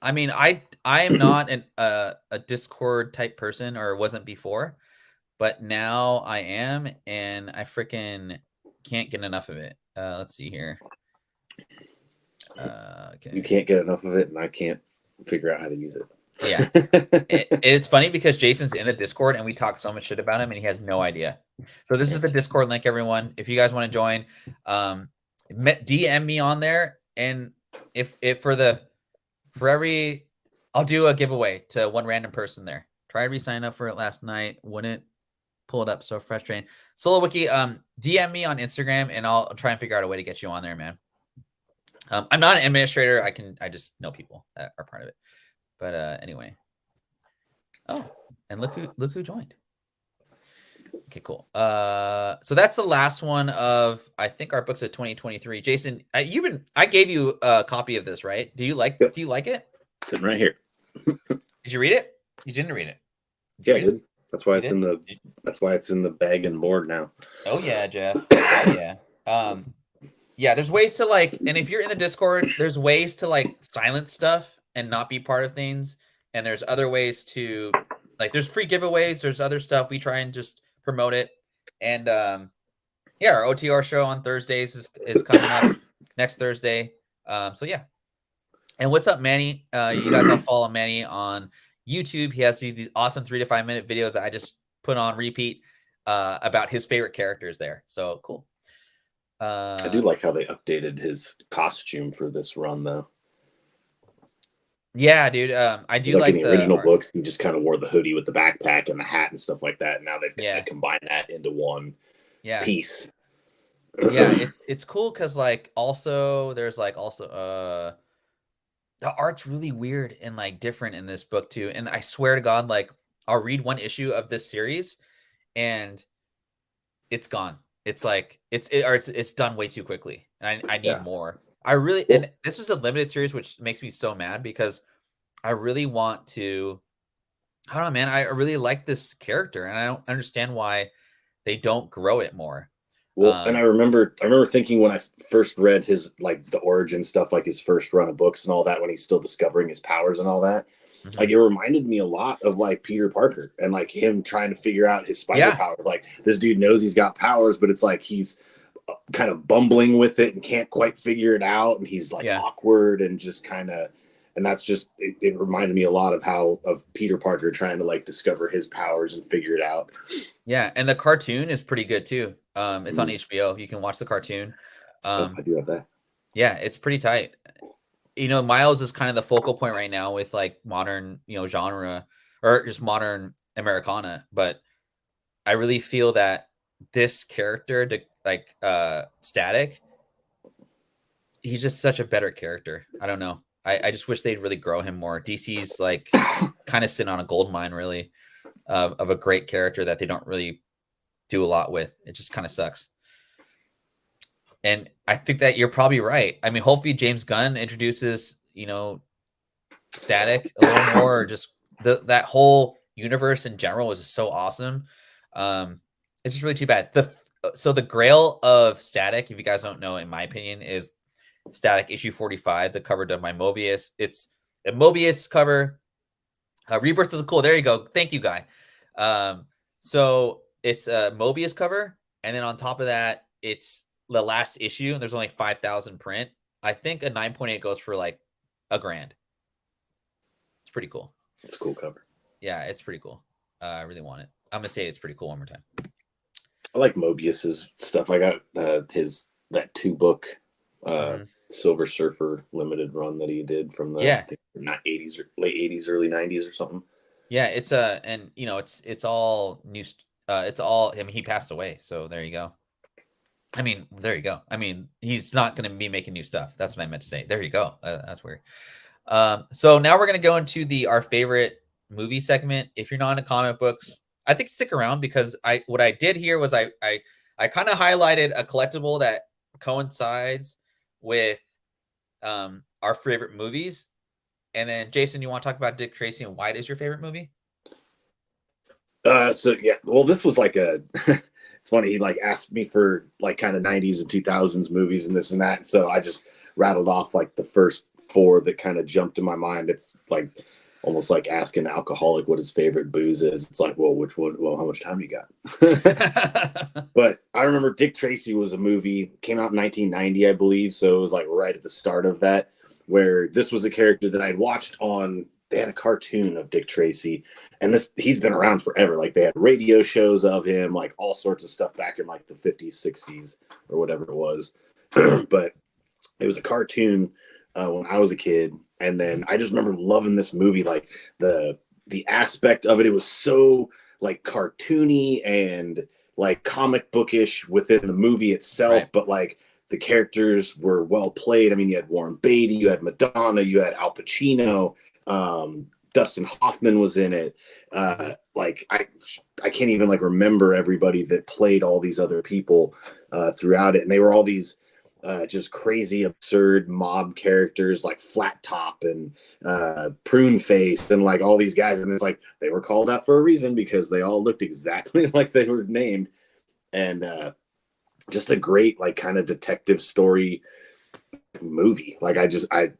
I mean, I am not a Discord type person, or wasn't before, but now I am, and I freaking can't get enough of it. Let's see here. Okay. You can't get enough of it, and I can't figure out how to use it. Yeah. It's funny because Jason's in the Discord, and we talk so much shit about him, and he has no idea. So this is the Discord link, everyone. If you guys want to join, DM me on there, and I'll do a giveaway to one random person there. Tried to re-sign up for it last night. Wouldn't pull it up. So frustrating. Solo Wiki, DM me on Instagram, and I'll try and figure out a way to get you on there, man. I'm not an administrator. I just know people that are part of it. But anyway. Oh, and look who joined. Okay, cool. So that's the last one of, I think, our books of 2023. Jason, I gave you a copy of this, right? Do you like it? Sitting right here. Did you read it? You didn't read it. Yeah, I did. That's why it's in the bag and board now. Oh yeah, Jeff. Oh, yeah. Yeah, there's ways to and if you're in the Discord, there's ways to silence stuff and not be part of things. And there's other ways to there's free giveaways, there's other stuff. We try and just promote it. And yeah, our OTR show on Thursdays is coming up next Thursday. So yeah. And what's up, Manny? You guys all follow Manny on YouTube. He has these awesome 3 to 5 minute videos that I just put on repeat about his favorite characters there. So cool. I do like how they updated his costume for this run, though. Yeah, dude. I do like in the original books. He just kind of wore the hoodie with the backpack and the hat and stuff like that. Now they've kind of combined that into one piece. Yeah, it's cool because also there's the art's really weird and different in this book too. And I swear to God, I'll read one issue of this series and it's gone. It's it's done way too quickly, and I need more. And this is a limited series, which makes me so mad because I really want to. I don't know, man. I really like this character, and I don't understand why they don't grow it more. Well, and I remember thinking when I first read his the origin stuff, his first run of books and all that, when he's still discovering his powers and all that. Mm-hmm. It reminded me a lot of Peter Parker and him trying to figure out his spider powers. This dude knows he's got powers, but it's he's kind of bumbling with it and can't quite figure it out, and he's awkward and just kind of, and that's just it reminded me a lot of Peter Parker trying to discover his powers and figure it out. Yeah, and the cartoon is pretty good too. It's on HBO. You can watch the cartoon. I do have that. Yeah, it's pretty tight. Miles is kind of the focal point right now with modern, genre or just modern Americana. But I really feel that this character, Static, he's just such a better character. I don't know. I just wish they'd really grow him more. DC's kind of sitting on a gold mine, really. of a great character that they don't really do a lot with. It just kind of sucks. And I think that you're probably right. I mean, hopefully James Gunn introduces, Static a little more, or just that whole universe in general is just so awesome. It's just really too bad. So the grail of Static, if you guys don't know, in my opinion, is Static issue 45, the cover done by Mobius. It's a Mobius cover. Rebirth of the Cool. There you go. Thank you, Guy. So it's a Mobius cover, and then on top of that, it's the last issue, and there's only 5,000 print. I think a 9.8 goes for like $1,000. It's pretty cool. It's a cool cover. Yeah, it's pretty cool. I really want it. I'm gonna say it's pretty cool one more time. I like Mobius's stuff. I got that 2-book Silver Surfer limited run that he did from the I think, not 80s or late 80s, early 90s or something. Yeah, it's and it's all new. It's all. I mean, he passed away, so there you go. I mean, there you go. I mean, he's not going to be making new stuff. That's what I meant to say. There you go. That's weird. So now we're going to go into our favorite movie segment. If you're not into comic books, I think stick around, because what I did here was I kind of highlighted a collectible that coincides with our favorite movies. And then Jason, you want to talk about Dick Tracy and why it is your favorite movie? So yeah, well, this was like it's funny. He like asked me for like kind of 90s and 2000s movies and this and that. So I just rattled off like the first 4 that kind of jumped in my mind. It's like almost like asking an alcoholic what his favorite booze is. It's like, well, which one? Well, how much time you got? But I remember Dick Tracy was a movie, came out in 1990, I believe. So it was like right at the start of that, where this was a character that I'd watched on. They had a cartoon of Dick Tracy, and he's been around forever. Like they had radio shows of him, like all sorts of stuff back in like the 50s, 60s, or whatever it was. But it was a cartoon when I was a kid, and then I just remember loving this movie. Like the aspect of it, it was so like cartoony and like comic bookish within the movie itself, right. But like the characters were well played. I mean, you had Warren Beatty, you had Madonna, you had Al Pacino. Dustin Hoffman was in it. Like I can't even like remember everybody that played all these other people throughout it, and they were all these just crazy, absurd mob characters like Flat Top and Prune Face and like all these guys, and it's like they were called out for a reason because they all looked exactly like they were named, and just a great like kind of detective story movie. Like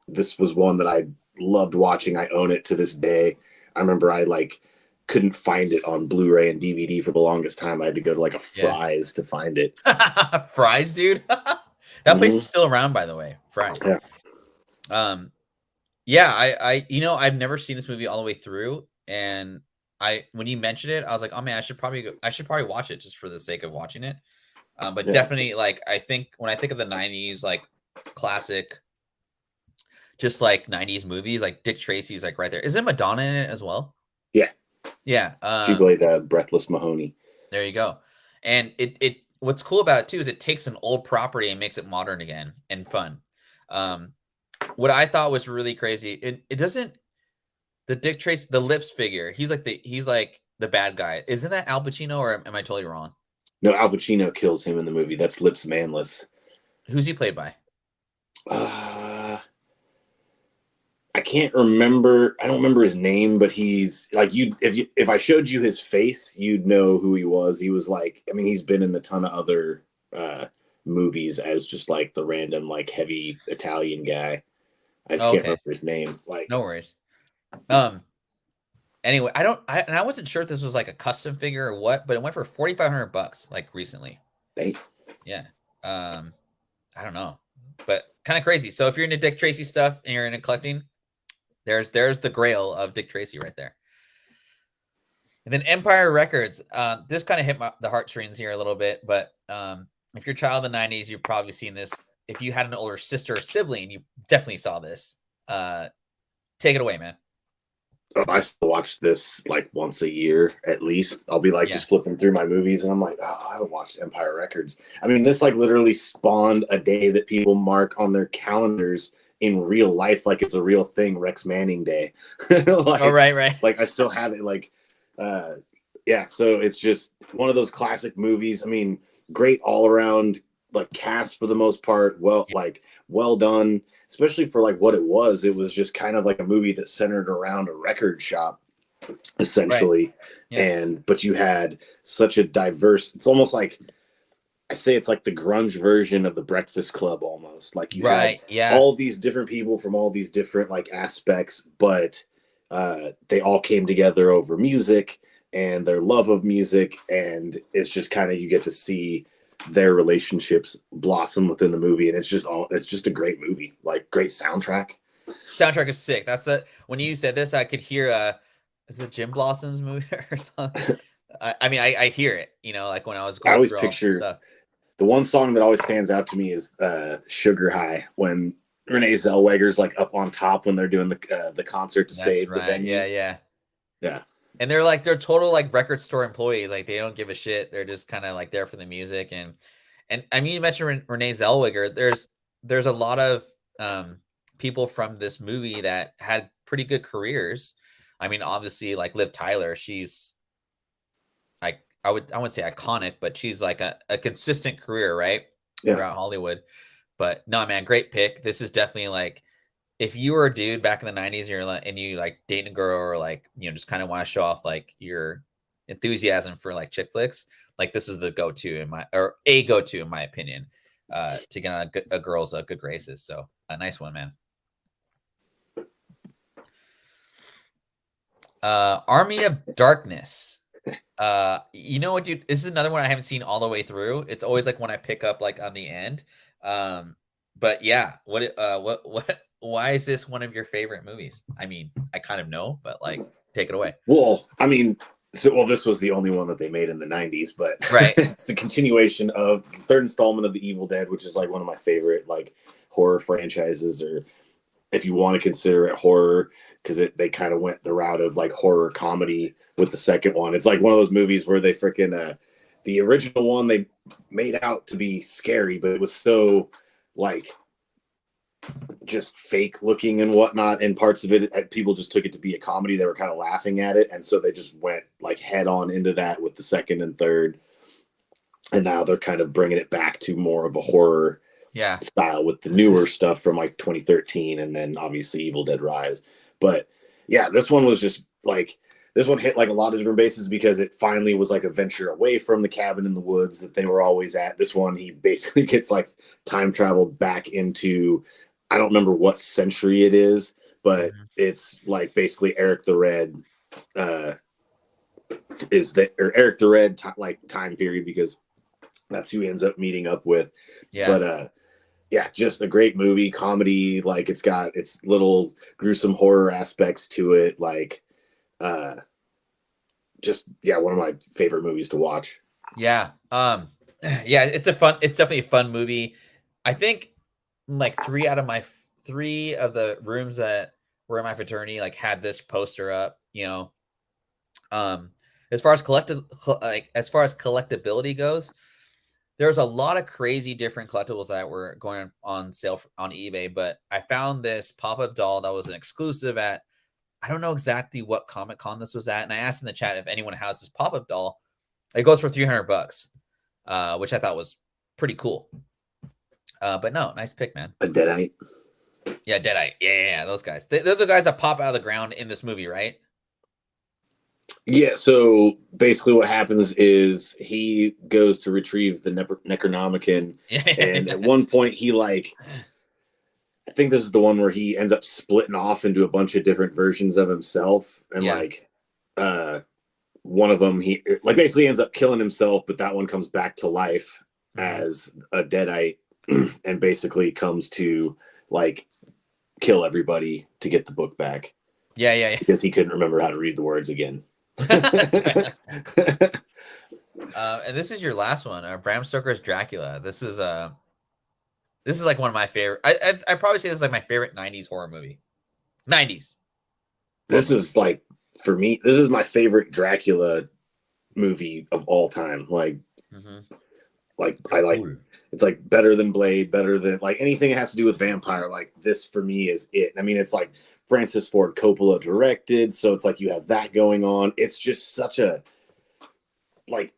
this was one that I loved watching. I own it to this day. I remember I like couldn't find it on Blu-ray and DVD for the longest time. I had to go to like a Fry's to find it. Fry's, dude. That place is still around, by the way. Fry's. Yeah. Yeah, I've never seen this movie all the way through, and when you mentioned it, I was like, oh man, I should probably watch it just for the sake of watching it. But definitely, like, I think when I think of the 90s, like classic, just like 90s movies, like Dick Tracy's like right there. Isn't Madonna in it as well? Yeah. Yeah. She played Breathless Mahoney. There you go. And it what's cool about it too is it takes an old property and makes it modern again and fun. What I thought was really crazy, it doesn't, the Dick Tracy, the Lips figure, he's like the bad guy. Isn't that Al Pacino, or am I totally wrong? No, Al Pacino kills him in the movie. That's Lips Manless. Who's he played by? I can't remember. I don't remember his name, but he's like if I showed you his face, you'd know who he was. He was like, I mean, he's been in a ton of other movies as just like the random like heavy Italian guy. I just can't remember his name. Like, no worries. Anyway, I wasn't sure if this was like a custom figure or what, but it went for $4,500 like recently. Dang. Yeah. I don't know, but kind of crazy. So if you're into Dick Tracy stuff and you're into collecting, there's the grail of Dick Tracy right there. And then Empire Records. This kind of hit the heartstrings here a little bit, but if you're a child of the 90s, you've probably seen this. If you had an older sister or sibling, you definitely saw this. Take it away, man. Oh, I still watch this like once a year at least. I'll be like just flipping through my movies and I'm like, oh, I haven't watched Empire Records. I mean, this like literally spawned a day that people mark on their calendars in real life like it's a real thing, Rex Manning Day. Like, right. Like I still have it. Like yeah, so it's just one of those classic movies. I mean, great all around like cast for the most part. Well done, especially for like what it was. It was just kind of like a movie that centered around a record shop, Right. essentially. Yeah. But you had such a diverse. It's almost like I say it's like the grunge version of the Breakfast Club almost. Like you had Right. Yeah. all these different people from all these different like aspects, but they all came together over music and their love of music, and it's just kind of you get to see their relationships blossom within the movie, and it's just a great movie, like great soundtrack. Soundtrack is sick. That's a when you said this, I could hear is it Jim Blossom's movie or something? I mean, I hear it, like when I was I going always through all the picture stuff. the one song that always stands out to me is Sugar High, when Renee Zellweger's like up on top when they're doing the concert to That's save the right. venue. Yeah, yeah. Yeah. And they're total like record store employees. Like they don't give a shit. They're just kind of like there for the music. And I mean, you mentioned Renee Zellweger. There's a lot of people from this movie that had pretty good careers. I mean, obviously, like Liv Tyler, she's like I wouldn't say iconic, but she's like a consistent career, right? Yeah. Throughout Hollywood. But no, man, great pick. This is definitely like if you were a dude back in the 90s and you're like and you like dating a girl or like just kind of want to show off like your enthusiasm for like chick flicks, like this is the go-to in my opinion, to get on a girl's good graces. So a nice one, man. Army of Darkness. You know what, dude? This is another one I haven't seen all the way through. It's always like when I pick up like on the end. But yeah, what why is this one of your favorite movies? I mean, I kind of know, but like take it away. Well, I mean, this was the only one that they made in the 90s, but Right. it's the continuation of the third installment of The Evil Dead, which is like one of my favorite like horror franchises, or if you want to consider it horror, because they kind of went the route of like horror comedy with the second one. It's like one of those movies where they freaking the original one they made out to be scary, but it was so like just fake looking and whatnot, and parts of it people just took it to be a comedy. They were kind of laughing at it, and so they just went like head on into that with the second and third, and now they're kind of bringing it back to more of a horror style with the newer stuff from like 2013, and then obviously Evil Dead Rise. But yeah, this one was just like this one hit like a lot of different bases because it finally was like a venture away from the cabin in the woods that they were always at. This one, he basically gets like time traveled back into, I don't remember what century it is, but it's like basically Eric the Red Eric the Red like time period, because that's who he ends up meeting up with. Yeah. But yeah, just a great movie, comedy. Like it's got its little gruesome horror aspects to it. Like, just one of my favorite movies to watch. Yeah. Yeah, it's definitely a fun movie. I think like three of the rooms that were in my fraternity like had this poster up, as far as collectability goes, there's a lot of crazy different collectibles that were going on sale on eBay, but I found this pop-up doll that was an exclusive at, I don't know exactly what Comic-Con this was at, and I asked in the chat if anyone has this pop-up doll. It goes for $300, which I thought was pretty cool. But no, nice pick, man. A Deadite. Yeah, Deadite. Yeah, those guys. They're the guys that pop out of the ground in this movie, right? Yeah, so basically what happens is he goes to retrieve the Necronomicon, and at one point he like, I think this is the one where he ends up splitting off into a bunch of different versions of himself, and like one of them he like basically ends up killing himself, but that one comes back to life as a Deadite and basically comes to like kill everybody to get the book back. Yeah. Because he couldn't remember how to read the words again. And this is your last one, Bram Stoker's Dracula. This is like one of my favorite. I probably say this is like my favorite 90s horror movie. 90s. This is like, for me, this is my favorite Dracula movie of all time. Like, I like it's like better than Blade, better than like anything that has to do with vampire. Like this for me is it. I mean, it's like Francis Ford Coppola directed, so it's like you have that going on. It's just such a like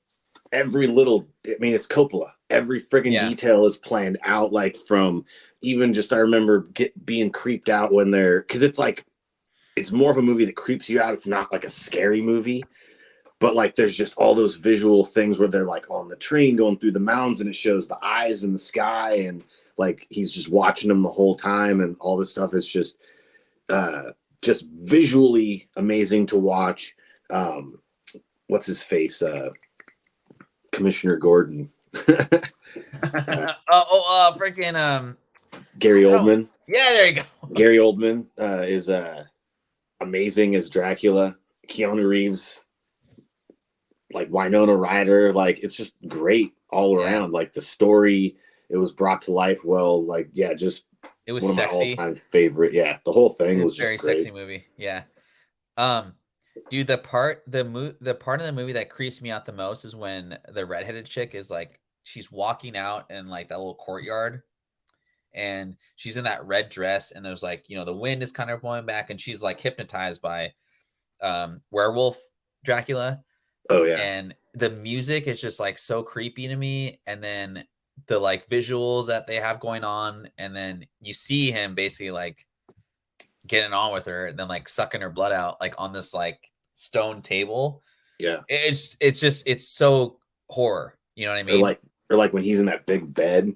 every little, I mean, it's Coppola. Every friggin' detail is planned out, like from even just, I remember being creeped out when because it's like, it's more of a movie that creeps you out. It's not like a scary movie, but like there's just all those visual things where they're like on the train going through the mountains and it shows the eyes in the sky and like he's just watching them the whole time and all this stuff is just visually amazing to watch. What's his face? Commissioner Gordon. Freaking Gary Oldman. Yeah, there you go. Gary Oldman is amazing as Dracula. Keanu Reeves, like Winona Ryder, like it's just great all around. Like the story, it was brought to life well. Like just it was one sexy. of my all-time favorite. Yeah, the whole thing was just very great. Sexy movie. Yeah. Dude, the part of the movie that creeps me out the most is when the redheaded chick is like, she's walking out in like that little courtyard and she's in that red dress and there's like, the wind is kind of blowing back and she's like hypnotized by werewolf Dracula. Oh yeah. And the music is just like so creepy to me. And then the like visuals that they have going on. And then you see him basically like getting on with her and then like sucking her blood out like on this like stone table. Yeah. It's so horror. You know what I mean? Or like when he's in that big bed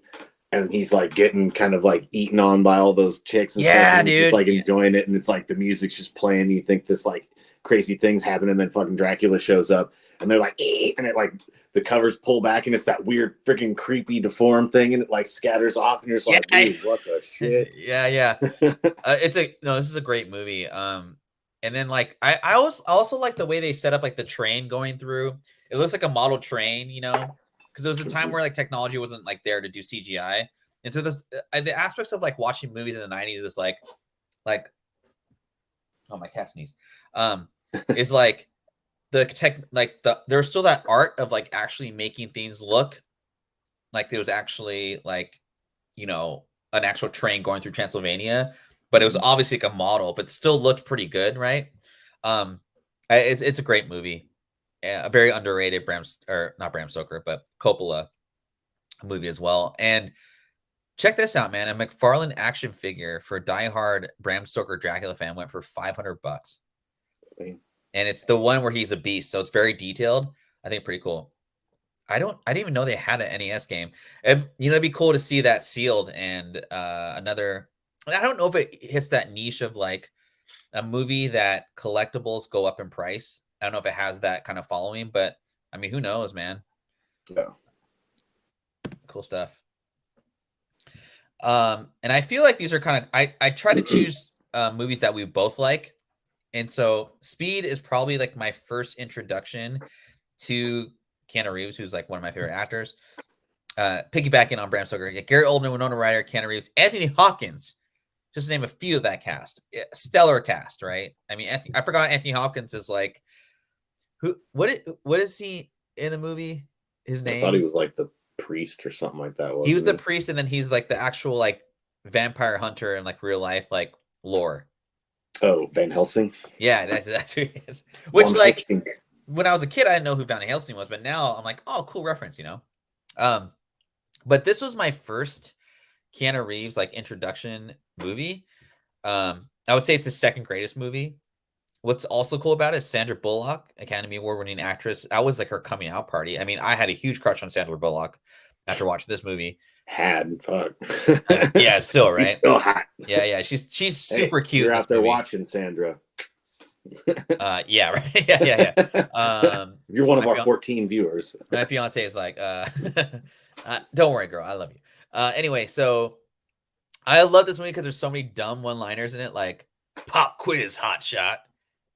and he's like getting kind of like eaten on by all those chicks and stuff. And dude. He's like enjoying it. And it's like the music's just playing. And you think this like crazy thing's happening. And then fucking Dracula shows up and they're like, and it like the covers pull back and it's that weird freaking creepy deformed thing. And it like scatters off and you're just like, dude, what the shit? Yeah. This is a great movie. And then like, I also like the way they set up like the train going through. It looks like a model train, because there was a time where like technology wasn't like there to do CGI. And so the aspects of like watching movies in the 90s is like, oh, my cat sneezed. Is like the tech, like there's still that art of like actually making things look like there was actually like, an actual train going through Transylvania, but it was obviously like a model, but still looked pretty good. Right. It's a great movie. A very underrated not Bram Stoker, but Coppola movie as well. And check this out, man. A McFarlane action figure for diehard Bram Stoker Dracula fan went for $500. And it's the one where he's a beast. So it's very detailed. I think pretty cool. I didn't even know they had an NES game. And, it'd be cool to see that sealed and another. I don't know if it hits that niche of like a movie that collectibles go up in price. I don't know if it has that kind of following, but I mean, who knows, man? Yeah. Cool stuff. And I feel like these are kind of, I try to choose movies that we both like. And so Speed is probably like my first introduction to Keanu Reeves, who's like one of my favorite actors. Piggybacking on Bram Stoker, Gary Oldman, Winona Ryder, Keanu Reeves, Anthony Hopkins, just to name a few of that cast. Stellar cast, right? I mean, I forgot Anthony Hopkins is like, what is he in the movie? His name? I thought he was like the priest or something like that. He was the priest, and then he's like the actual like vampire hunter in like real life, like lore. Oh, Van Helsing. Yeah, that's who he is. Which like when I was a kid, I didn't know who Van Helsing was, but now I'm like, oh, cool reference, But this was my first Keanu Reeves like introduction movie. I would say it's his second greatest movie. What's also cool about it is Sandra Bullock, Academy Award-winning actress. That was like her coming out party. I mean, I had a huge crush on Sandra Bullock after watching this movie. Fuck. Yeah, still, right? She's still hot. Yeah. She's super cute. You're out there watching, Sandra. Yeah, right. Yeah. You're one of our 14 viewers. My fiance is like, don't worry, girl. I love you. Anyway, so I love this movie because there's so many dumb one-liners in it, like pop quiz, hot shot.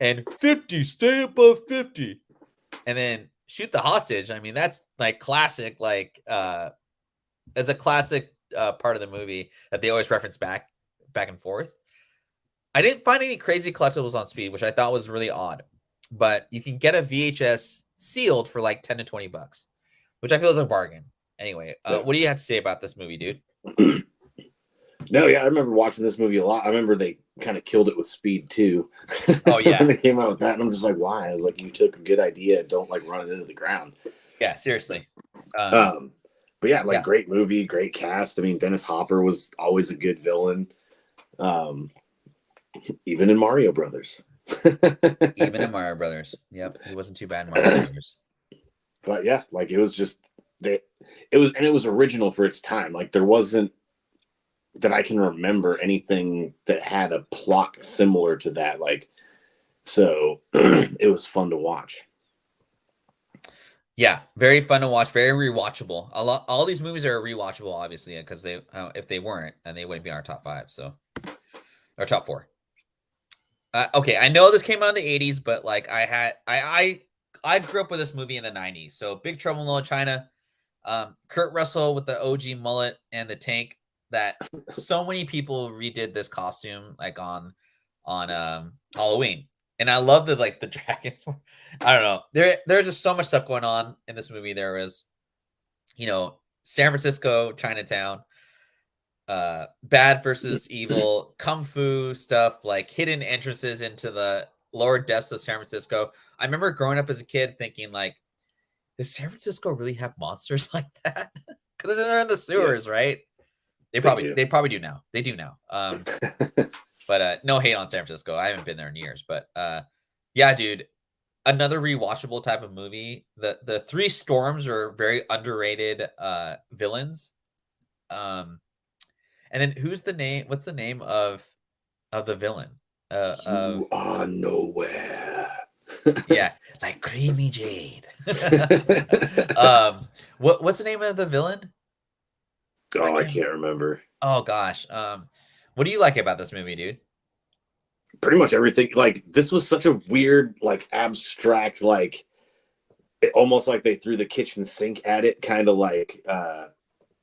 And 50, stay above 50. And then shoot the hostage. I mean, that's like classic, like it's a classic part of the movie that they always reference back and forth. I didn't find any crazy collectibles on Speed, which I thought was really odd. But you can get a VHS sealed for like $10 to $20, which I feel is a bargain. Anyway, What do you have to say about this movie, dude? No, yeah, I remember watching this movie a lot. I remember they kind of killed it with Speed too. Oh When yeah, they came out with that, and I'm just like, why? I was like, you took a good idea, don't like run it into the ground. yeah, seriously. Um, but yeah, like Yeah, great movie, great cast. I mean, Dennis Hopper was always a good villain, um, even in Mario Brothers. even in Mario Brothers. Yep, he wasn't too bad in Mario Brothers. But yeah, like it was just they, it was original for its time. Like there wasn't that I can remember anything that had a plot similar to that. Like so, it was fun to watch. Yeah, very fun to watch, very rewatchable. All these movies are rewatchable, obviously, because they if they weren't, and they wouldn't be in our top five. So our top four. Okay, I know this came out in the '80s, but like I grew up with this movie in the '90s. So Big Trouble in Little China, Kurt Russell with the OG mullet and the tank. That so many people redid this costume like on Halloween, and I love the like the dragons. I don't know. There's just so much stuff going on in this movie. There was, San Francisco, Chinatown, bad versus evil, kung fu stuff, like hidden entrances into the lower depths of San Francisco. I remember growing up as a kid thinking like, does San Francisco really have monsters like that? Because they're in the sewers, Yes, right? They they probably do. they probably do now. They do now. But no hate on San Francisco. I haven't been there in years. But yeah, dude, another rewatchable type of movie. The three storms are very underrated villains. Um, and then who's the name? What's the name of the villain? Of You are nowhere. Yeah, like Creamy Jade. What's the name of the villain? I Oh, I can't. can't remember. Oh gosh. What do you like about this movie, dude? Pretty much everything. Like this was such a weird, like abstract, like almost like they threw the kitchen sink at it, kind of like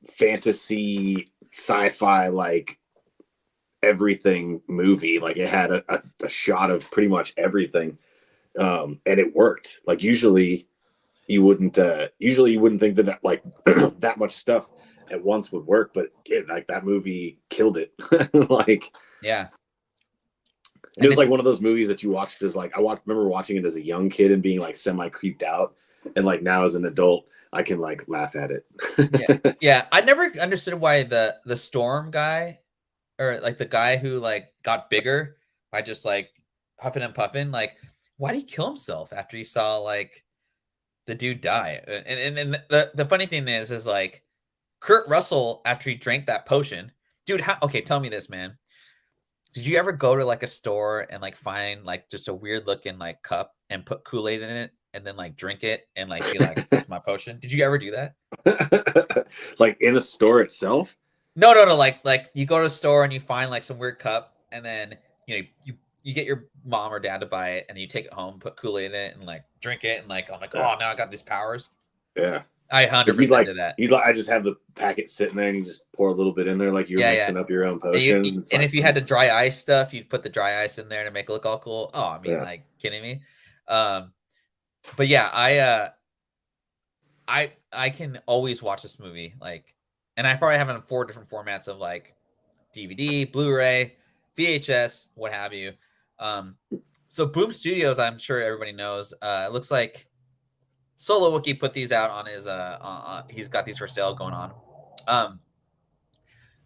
fantasy, sci-fi, like everything movie. Like it had a shot of pretty much everything, and it worked. Like usually you wouldn't think that like that much stuff at once would work, but dude, like that movie killed it. Like Yeah, it and was like it's one of those movies that you watched as like remember watching it as a young kid and being like semi creeped out, and like now as an adult I can like laugh at yeah, it. yeah. I never understood why the storm guy, or like the guy who like got bigger by just like huffing and puffing. Like, why did he kill himself after he saw like the dude die? And the funny thing is like Kurt Russell after he drank that potion, dude. Okay, tell me this, man. Did you ever go to like a store and like find like just a weird looking like cup and put Kool-Aid in it and then like drink it and like be like, "That's my potion"? Did you ever do that? Like in a store itself. No, no, no. Like you go to a store and you find like some weird cup, and then you get your mom or dad to buy it, and then you take it home, put Kool-Aid in it, and like drink it, and like I'm like, Yeah, oh, now I got these powers. yeah. I But 100% did that. I just have the packet sitting there and you just pour a little bit in there like you're Yeah, yeah. mixing up your own And, potion. It's and like if you had the dry ice stuff, you'd put the dry ice in there to make it look all cool. Oh, I mean, yeah. like kidding me? Um, but yeah, I can always watch this movie like, and I probably have it in 4 different formats of like DVD, Blu-ray, VHS, what have you. So Boom Studios, I'm sure everybody knows. It looks like Solo Wookie put these out on his. He's got these for sale going on. Um,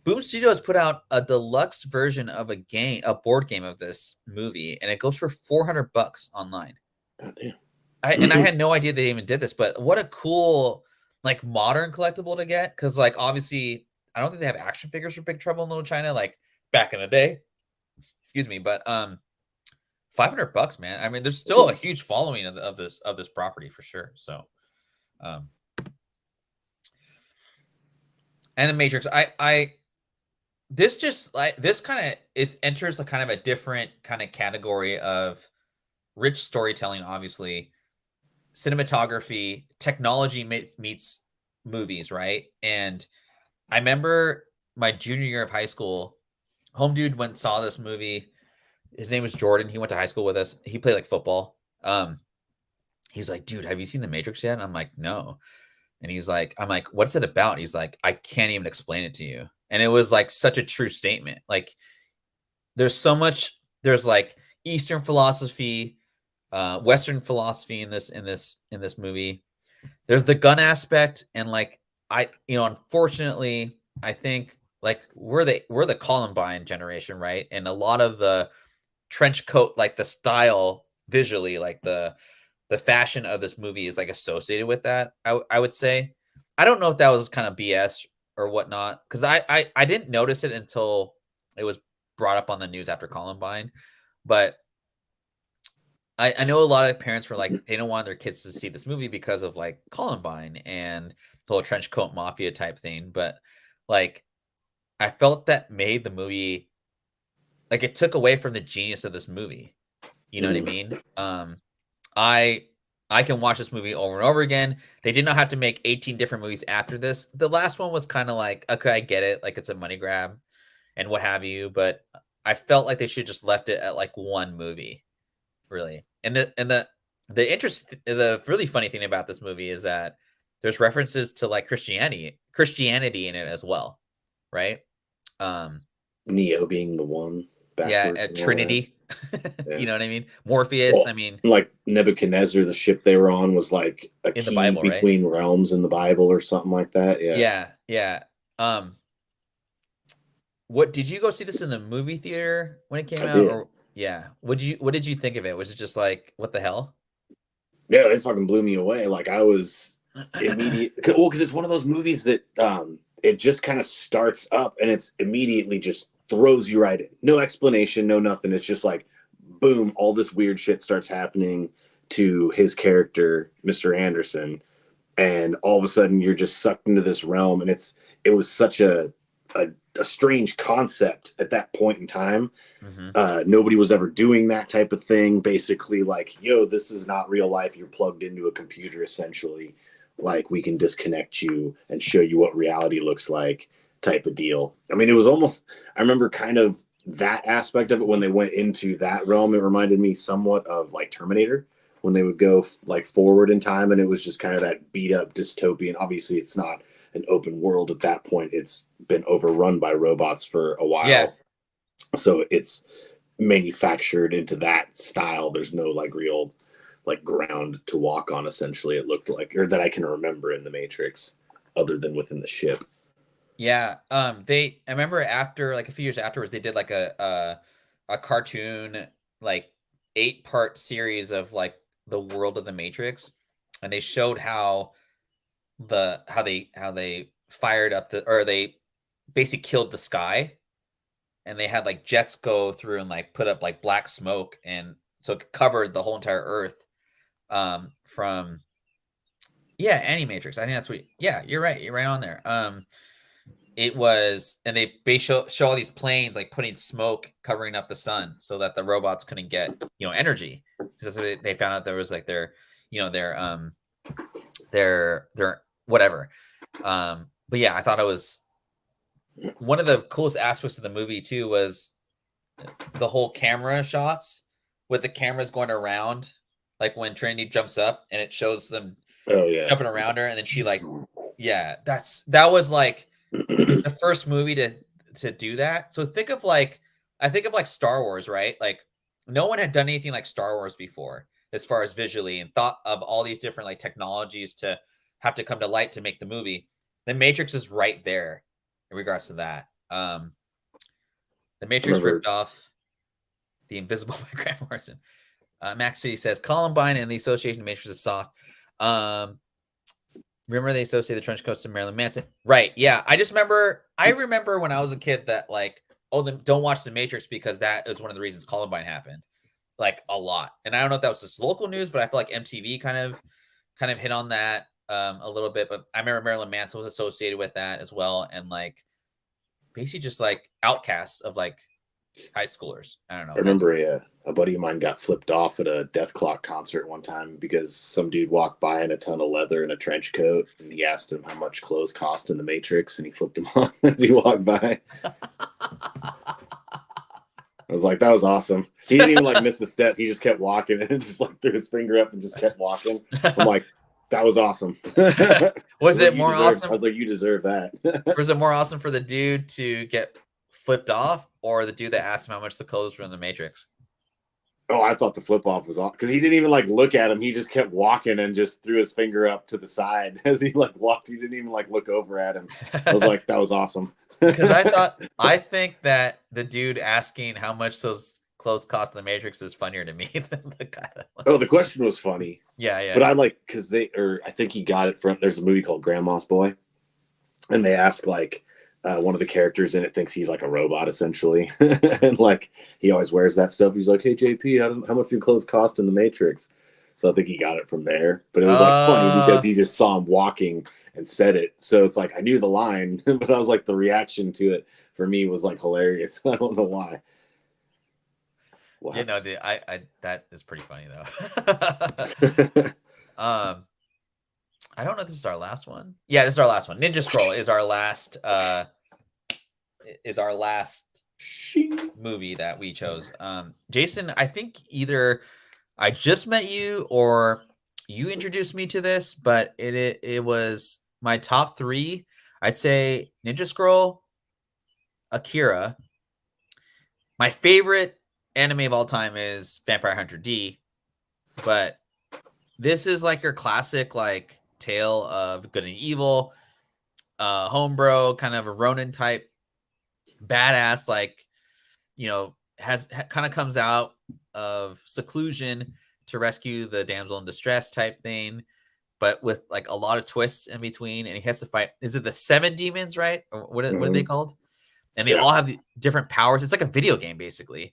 Boom Studios put out a deluxe version of a board game of this movie, and it goes for $400 online. God damn. I had no idea they even did this, but what a cool like modern collectible to get, because like obviously I don't think they have action figures for Big Trouble in Little China like back in the day. Excuse me, but $500, man. I mean, there's still a huge following of this property for sure. So, um, and the Matrix, I this just like this kind of it enters a kind of a different kind of category of rich storytelling, obviously cinematography, technology meets movies, right? And I remember my junior year of high school, home dude went and saw this movie. His name was Jordan. He went to high school with us. He played like football. He's like, dude, have you seen The Matrix yet? And I'm like, no. And I'm like, what's it about? He's like, I can't even explain it to you. and it was like such a true statement. Like there's like Eastern philosophy, Western philosophy in this movie. There's the gun aspect, and like unfortunately, I think like we're the Columbine generation, right? And a lot of the trench coat, like the style visually, like the fashion of this movie is like associated with that. I would say. I don't know if that was kind of BS or whatnot, because I didn't notice it until it was brought up on the news after Columbine, but I know a lot of parents were like they don't want their kids to see this movie because of like Columbine and the whole trench coat mafia type thing, but like I felt that made the movie like it took away from the genius of this movie. You know what I mean? I I can watch this movie over and over again. They did not have to make 18 different movies after this. The last one was kind of like, okay, I get it, like it's a money grab and what have you, but I felt like they should just left it at like one movie, really. The really funny thing about this movie is that there's references to like Christianity in it as well, right? Um, Neo being the one yeah, backwards and all that. Trinity. Yeah. You know what I mean? Morpheus. Well, I mean, like Nebuchadnezzar, the ship they were on was like a in the key Bible, right? between realms in the Bible or something like that. Yeah. Yeah, yeah. Um, what did you go see this in the movie theater when it came I out, did. or yeah? What did you think of it? Was it just like what the hell? Yeah, they fucking blew me away. Like I was immediate. Well, because it's one of those movies that it just kind of starts up and it's immediately just throws you right in. No explanation, no nothing. It's just like boom, all this weird shit starts happening to his character, Mr. Anderson, and all of a sudden you're just sucked into this realm, and it was such a, a strange concept at that point in time. Hmm. Nobody was ever doing that type of thing. Basically, like, yo, this is not real life. You're plugged into a computer, essentially. Like, we can disconnect you and show you what reality looks like, type of deal. I mean, it was almost, I remember kind of that aspect of it when they went into that realm. It reminded me somewhat of like Terminator when they would go like forward in time, and it was just kind of that beat up dystopian. Obviously, it's not an open world at that point. It's been overrun by robots for a Yeah, while, so it's manufactured into that style. There's no like real like ground to walk on, essentially, it looked like, or that I can remember in the Matrix, other than within the ship. yeah. I remember after like a few years afterwards, they did like a cartoon like 8-part series of like the world of the Matrix, and they showed how they fired up or they basically killed the sky, and they had like jets go through and like put up like black smoke, and so it covered the whole entire earth from yeah, Animatrix. I think that's what yeah, you're right on there. It was, and they show all these planes like putting smoke covering up the sun so that the robots couldn't get energy, because they found out there was like their whatever. But yeah, I thought it was one of the coolest aspects of the movie too was the whole camera shots with the cameras going around, like when Trinity jumps up and it shows them Oh yeah. jumping around her, and then she like, yeah, that was like the first movie to do that. So I think of like Star Wars, right? Like no one had done anything like Star Wars before as far as visually, and thought of all these different like technologies to have to come to light to make the movie. The Matrix is right there in regards to that. The I Matrix remember. ripped off The Invisible by Grant Morrison. Max City says Columbine and the association of Matrix is soft. Remember they associate the trench coats to Marilyn Manson, right? Yeah, I remember when I was a kid that like, oh, don't watch the Matrix because that is one of the reasons Columbine happened, like a lot. And I don't know if that was just local news, but I feel like MTV kind of hit on that a little bit. But I remember Marilyn Manson was associated with that as well, and like basically just like outcasts of like high schoolers. I don't know. I remember a buddy of mine got flipped off at a Death Clock concert one time because some dude walked by in a ton of leather and a trench coat, and he asked him how much clothes cost in the Matrix, and he flipped him off as he walked by. I was like, that was awesome. He didn't even like miss a step. He just kept walking and just like threw his finger up and just kept walking. I'm like, That was awesome. Was it you more deserve. I awesome? was like, you deserve that. Was it more awesome for the dude to get flipped off, or the dude that asked him how much the clothes were in the Matrix? Oh, I thought the flip off was off because he didn't even like look at him. He just kept walking and just threw his finger up to the side as he like walked. He didn't even like look over at him. I was like, that was awesome. Because I think that the dude asking how much those clothes cost in the Matrix is funnier to me than the guy that Oh, the question was funny. Yeah. But I like because I think he got it from. There's a movie called Grandma's Boy, and they ask like one of the characters in it thinks he's like a robot essentially, and like he always wears that stuff. He's like, "Hey JP, how much do clothes cost in the Matrix?" So I think he got it from there. But it was like funny because he just saw him walking and said it. So it's like I knew the line, but I was like the reaction to it for me was like hilarious. I don't know why. You know, dude, I that is pretty funny though. I don't know if this is our last one. Yeah, this is our last one. Ninja Scroll is our last movie that we chose. Jason, I think either I just met you or you introduced me to this, but it was my top 3. I'd say Ninja Scroll, Akira. My favorite anime of all time is Vampire Hunter D, but this is like your classic like tale of good and evil, homebro, kind of a Ronin type badass, like, you know, kind of comes out of seclusion to rescue the damsel in distress type thing, but with like a lot of twists in between, and he has to fight. Is it the 7 demons, right? Or what are they called? And they all have different powers. It's like a video game, basically.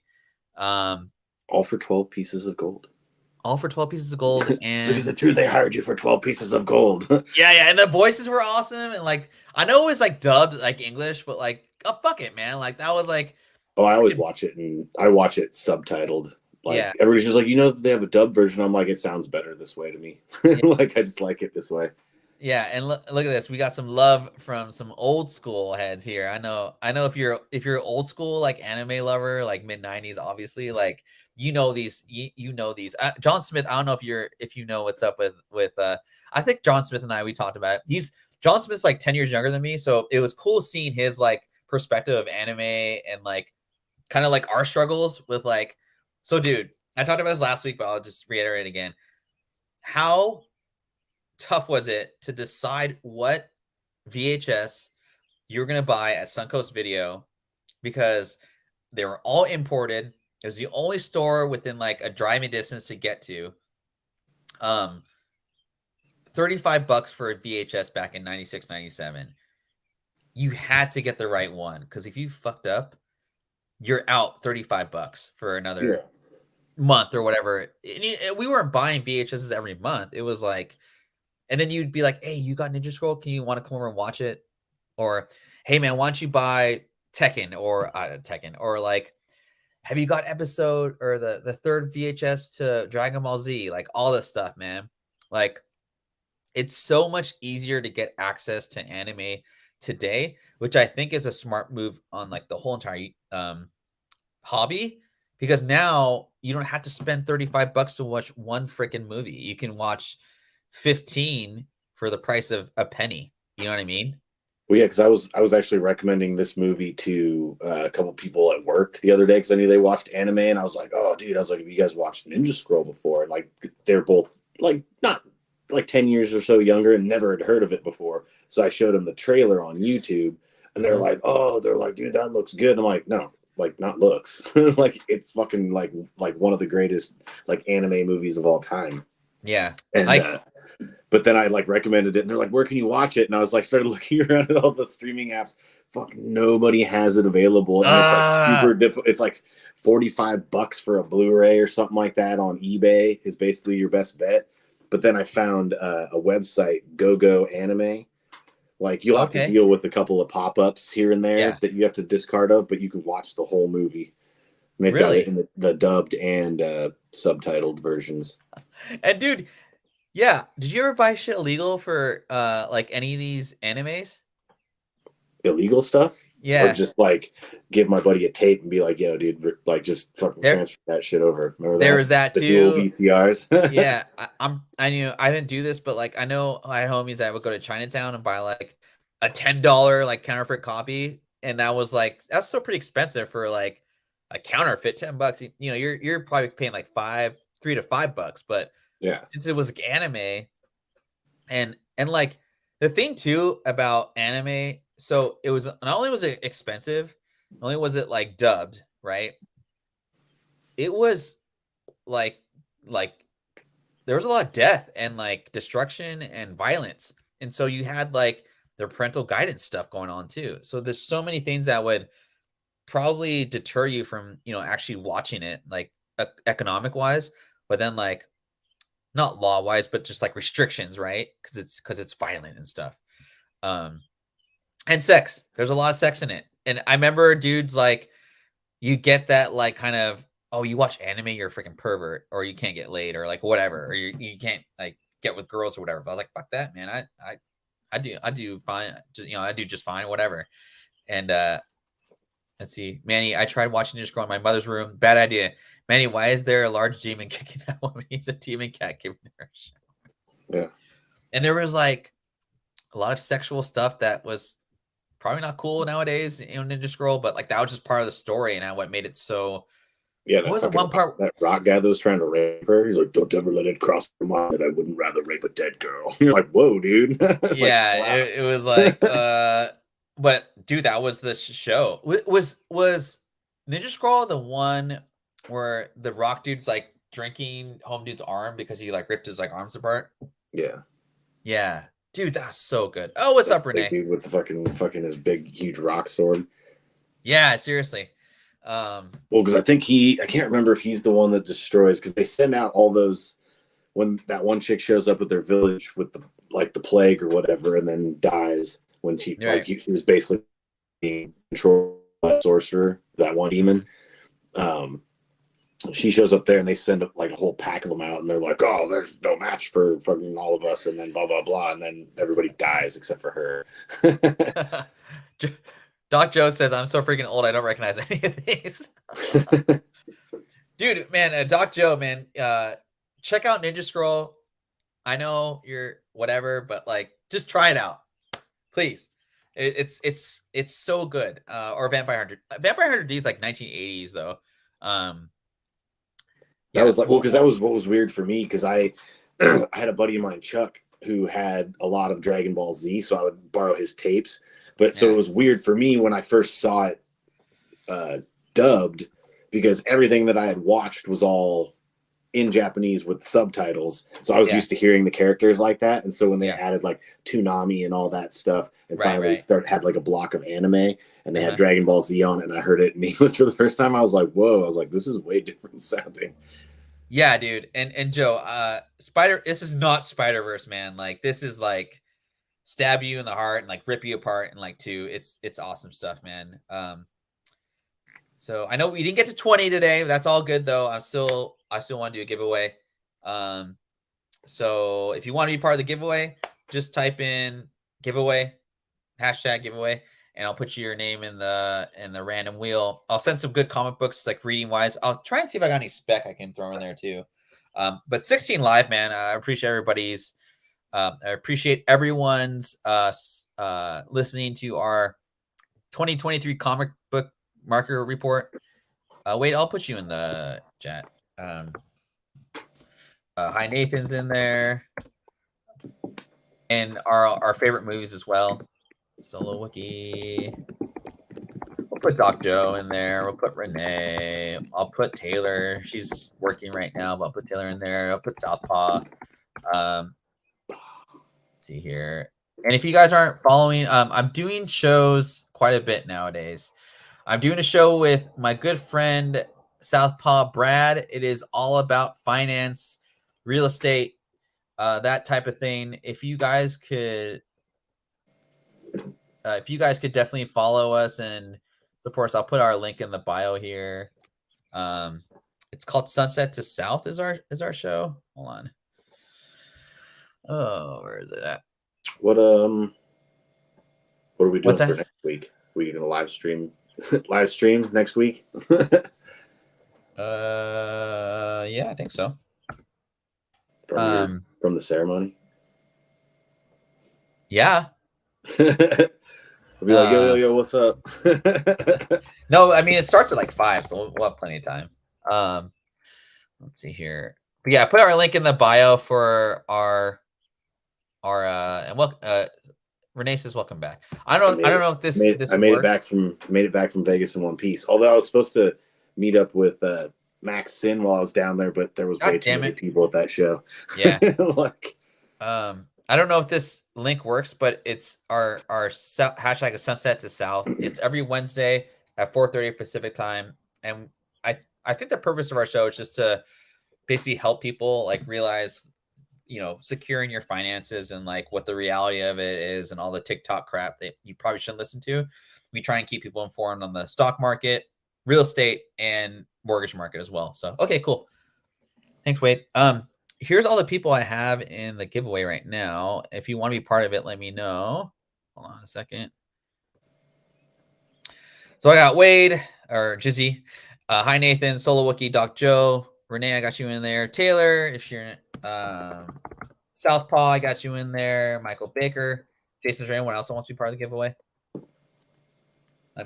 All for 12 pieces of gold. All for 12 pieces of gold. And is it true they hired you for 12 pieces of gold? yeah. And the voices were awesome. And like, I know it was like dubbed like English, but like, oh, fuck it, man. Like, that was like, oh, I always watch it, and I watch it subtitled. Like everybody's just like, they have a dub version. I'm like, it sounds better this way to me. Like, I just like it this way. Yeah, and look at this. We got some love from some old school heads here. I know if you're old school like anime lover, like mid 90s, obviously, like you know these. John Smith, I don't know if you know what's up with I think John Smith and we talked about it. John Smith's like 10 years younger than me, so it was cool seeing his like perspective of anime and like kind of like our struggles with like. So dude, I talked about this last week, but I'll just reiterate again. How tough was it to decide what VHS you were going to buy at Suncoast Video, because they were all imported. It was the only store within like a driving distance to get to. $35 for a VHS back in 96, 97. You had to get the right one, because if you fucked up, you're out $35 for another month or whatever. And we weren't buying VHSs every month. It was like, and then you'd be like, hey, you got Ninja Scroll? Can you want to come over and watch it? Or, hey, man, why don't you buy Tekken or like, have you got episode or the third VHS to Dragon Ball Z? Like all this stuff, man. Like, it's so much easier to get access to anime today, which I think is a smart move on like the whole entire hobby, because now you don't have to spend $35 to watch one freaking movie. You can watch 15 for the price of a penny. You know what I mean? Well, yeah, because I was actually recommending this movie to a couple people at work the other day because I knew they watched anime, and I was like, oh, dude, I was like, have you guys watched Ninja Scroll before? And like, they're both like not like 10 years or so younger and never had heard of it before. So I showed them the trailer on YouTube, and they're like, dude, that looks good. And I'm like, no, like not looks like it's fucking like one of the greatest like anime movies of all time. Yeah. And but then I like recommended it, and they're like, where can you watch it? And I was like, started looking around at all the streaming apps. Fuck, nobody has it available. And it's like super difficult. It's like $45 for a Blu-ray or something like that on eBay is basically your best bet. But then I found a website, GoGo Anime. Like, you'll have to deal with a couple of pop-ups here and there that you have to discard of, but you can watch the whole movie. And they've got it in the dubbed and subtitled versions. And dude, yeah, did you ever buy shit illegal for like any of these animes? Illegal stuff? or Yeah. just like give my buddy a tape and be like, "Yo, dude, like just fucking There transfer that shit over." Remember there that? was that The dual too. VCRs. Yeah, I knew I didn't do this, but like I know I had homies that would go to Chinatown and buy like a $10 like counterfeit copy, and that was like that's still pretty expensive for like a counterfeit. $10. You know, you're probably paying like 3 to 5 bucks, but Yeah. since it was like anime, and like the thing too about anime, so it was not only was it expensive, not only was it like dubbed, right? It was like like there was a lot of death and like destruction and violence. And so you had like their parental guidance stuff going on too. So there's so many things that would probably deter you from, actually watching it, like economic wise, but then like not law wise, but just like restrictions, right? Because it's violent and stuff. Um and sex. There's a lot of sex in it. And I remember dudes like you get that like kind of, oh, you watch anime, you're a freaking pervert, or you can't get laid, or like whatever, or you can't like get with girls or whatever. But I was like, fuck that, man. I do fine. I do just fine, whatever. And let's see, Manny, I tried watching Just Girl in my mother's room. Bad idea. Manny, why is there a large demon kicking that woman? He's a demon cat giving her a shower. Yeah. And there was like a lot of sexual stuff that was probably not cool nowadays, Ninja Scroll, but like that was just part of the story and what made it so. Yeah, What that was the fucking one part? that rock guy that was trying to rape her. He's like, "Don't ever let it cross your mind that I wouldn't rather rape a dead girl." You're like, "Whoa, dude!" Like, Yeah, chill out. it was like, but dude, that was the show. Was Ninja Scroll the one where the rock dude's like drinking home dude's arm because he like ripped his like arms apart? Yeah, Yeah, dude, that's so good. Oh, what's that up, big Renee? dude with the fucking his big huge rock sword. Yeah, seriously. Um, Well, because I can't remember if he's the one that destroys, because they send out all those when that one chick shows up at their village with the plague or whatever, and then dies when she you're right. she was basically being controlled by a sorcerer, that one demon. Um, she shows up there and they send up like a whole pack of them out, and they're like, "Oh, there's no match for fucking all of us," and then blah blah blah, and then everybody dies except for her. Doc Joe says, "I'm so freaking old, I don't recognize any of these." Dude, man, Doc Joe, man, check out Ninja Scroll. I know you're whatever, but like, just try it out, please. It's so good. Or Vampire Hunter. Vampire Hunter D is like 1980s though. Um, That yeah, was like, well, because that was what was weird for me, because I I had a buddy of mine, Chuck, who had a lot of Dragon Ball Z, so I would borrow his tapes. But so yeah, it was weird for me when I first saw it uh, dubbed, because everything that I had watched was all in Japanese with subtitles. So I was yeah, used to hearing the characters like that. And so when they yeah. added like Toonami and all that stuff, and Right, finally right. started had like a block of anime, and they had Uh-huh. Dragon Ball Z on it, and I heard it in English for the first time, I was like, whoa! I was like, this is way different sounding. Yeah, dude. And Joe, this is not Spider-Verse, man. Like this is like stab you in the heart and like rip you apart and like two. It's awesome stuff, man. So I know we didn't get to 20 today. That's all good though. I still want to do a giveaway. Um, so if you want to be part of the giveaway, just type in giveaway, #giveaway, and I'll put your name in the random wheel. I'll send some good comic books, like reading wise. I'll try and see if I got any spec I can throw in there too. But 16 live, man. I appreciate everybody's. I appreciate everyone's listening to our 2023 comic book marker report. Wait, I'll put you in the chat. Hi, Nathan's in there, and our favorite movies as well. Solo Wiki. We'll put Doc Joe in there. We'll put Renee. I'll put Taylor. She's working right now, but I'll put Taylor in there. I'll put Southpaw. Let's see here. And if you guys aren't following, I'm doing shows quite a bit nowadays. I'm doing a show with my good friend Southpaw Brad. It is all about finance, real estate, that type of thing. If you guys could definitely follow us and support us, I'll put our link in the bio here. It's called Sunset to South is our show. Hold on. Oh, where is it at? What are we What's doing for that? next week? you gonna live stream next week? Yeah, I think so. From the ceremony. Yeah. I'll be like, yo, what's up? No, I mean it starts at like 5, so we'll have plenty of time. Let's see here. But yeah, put our link in the bio for our and Renee says welcome back. I don't know if this I made works. it back from Vegas in one piece. Although I was supposed to meet up with Max Sin while I was down there, but there was way too many people at that show. Yeah. Like, I don't know if this link works, but it's our hashtag is Sunset to South. It's every Wednesday at 4:30 Pacific time, and I think the purpose of our show is just to basically help people like realize, securing your finances and like what the reality of it is and all the TikTok crap that you probably shouldn't listen to. We try and keep people informed on the stock market, real estate, and mortgage market as well. So, okay, cool. Thanks, Wade. Here's all the people I have in the giveaway right now. If you want to be part of it, let me know. Hold on a second. So I got Wade or Jizzy. Hi, Nathan, Solo Wookie, Doc Joe, Renee, I got you in there. Taylor, if you're Southpaw, I got you in there. Michael Baker, Jason, is there anyone else that wants to be part of the giveaway?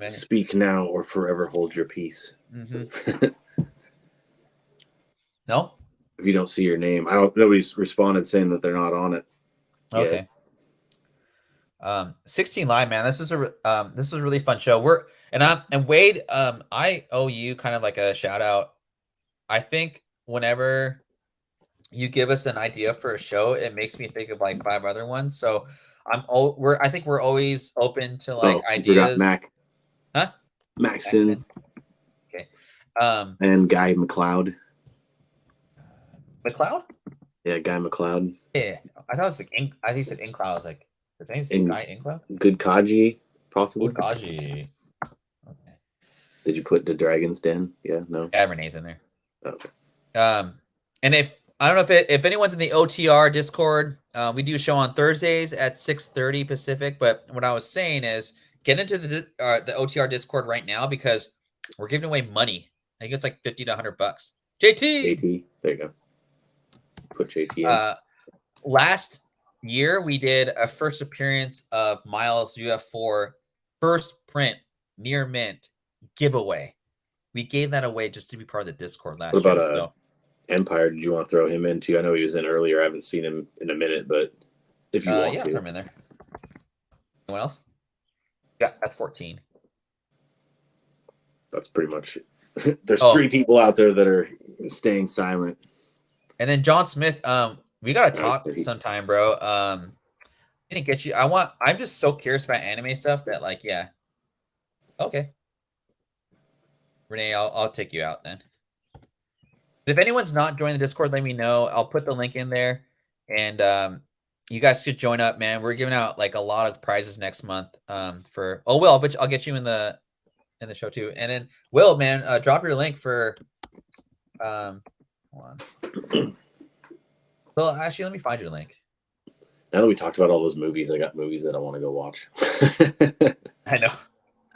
Speak now or forever hold your peace. No? If you don't see your name, nobody's responded saying that they're not on it. Okay. 16 live, man. This is a really fun show. And Wade, I owe you kind of like a shout out. I think whenever you give us an idea for a show, it makes me think of like 5 other ones. So I think we're always open to like ideas. Mac. Huh? Maxon. Okay. And Guy McLeod. McLeod? Yeah, Guy McLeod. Yeah. I thought it was like I think you said Incloud. I was like, his name's Guy Incloud? Good Kaji, possibly. Good Kaji. Okay. Did you put the Dragon's Den? Yeah, no. Renee's in there. Okay. And I don't know if anyone's in the OTR Discord, we do a show on Thursdays at 6:30 Pacific. But what I was saying is get into the OTR Discord right now because we're giving away money. I think it's like $50 to $100. JT, there you go. Put JT in. Last year we did a first appearance of Miles UF4 first print near mint giveaway. We gave that away just to be part of the Discord last year. What about Empire? Did you want to throw him in too? I know he was in earlier. I haven't seen him in a minute, but if you want to, throw him in there. Anyone else? Yeah, that's 14. That's pretty much it. There's 3 people out there that are staying silent. And then John Smith, we gotta talk sometime, bro. I didn't get you. I'm just so curious about anime stuff that like, yeah. Okay. Renee, I'll take you out then. If anyone's not joining the Discord, let me know. I'll put the link in there, and you guys should join up, man. We're giving out like a lot of prizes next month. Will, but I'll get you in the show too. And then Will, man, drop your link for. Hold on. Well, actually, let me find your link. Now that we talked about all those movies, I got movies that I want to go watch. I know.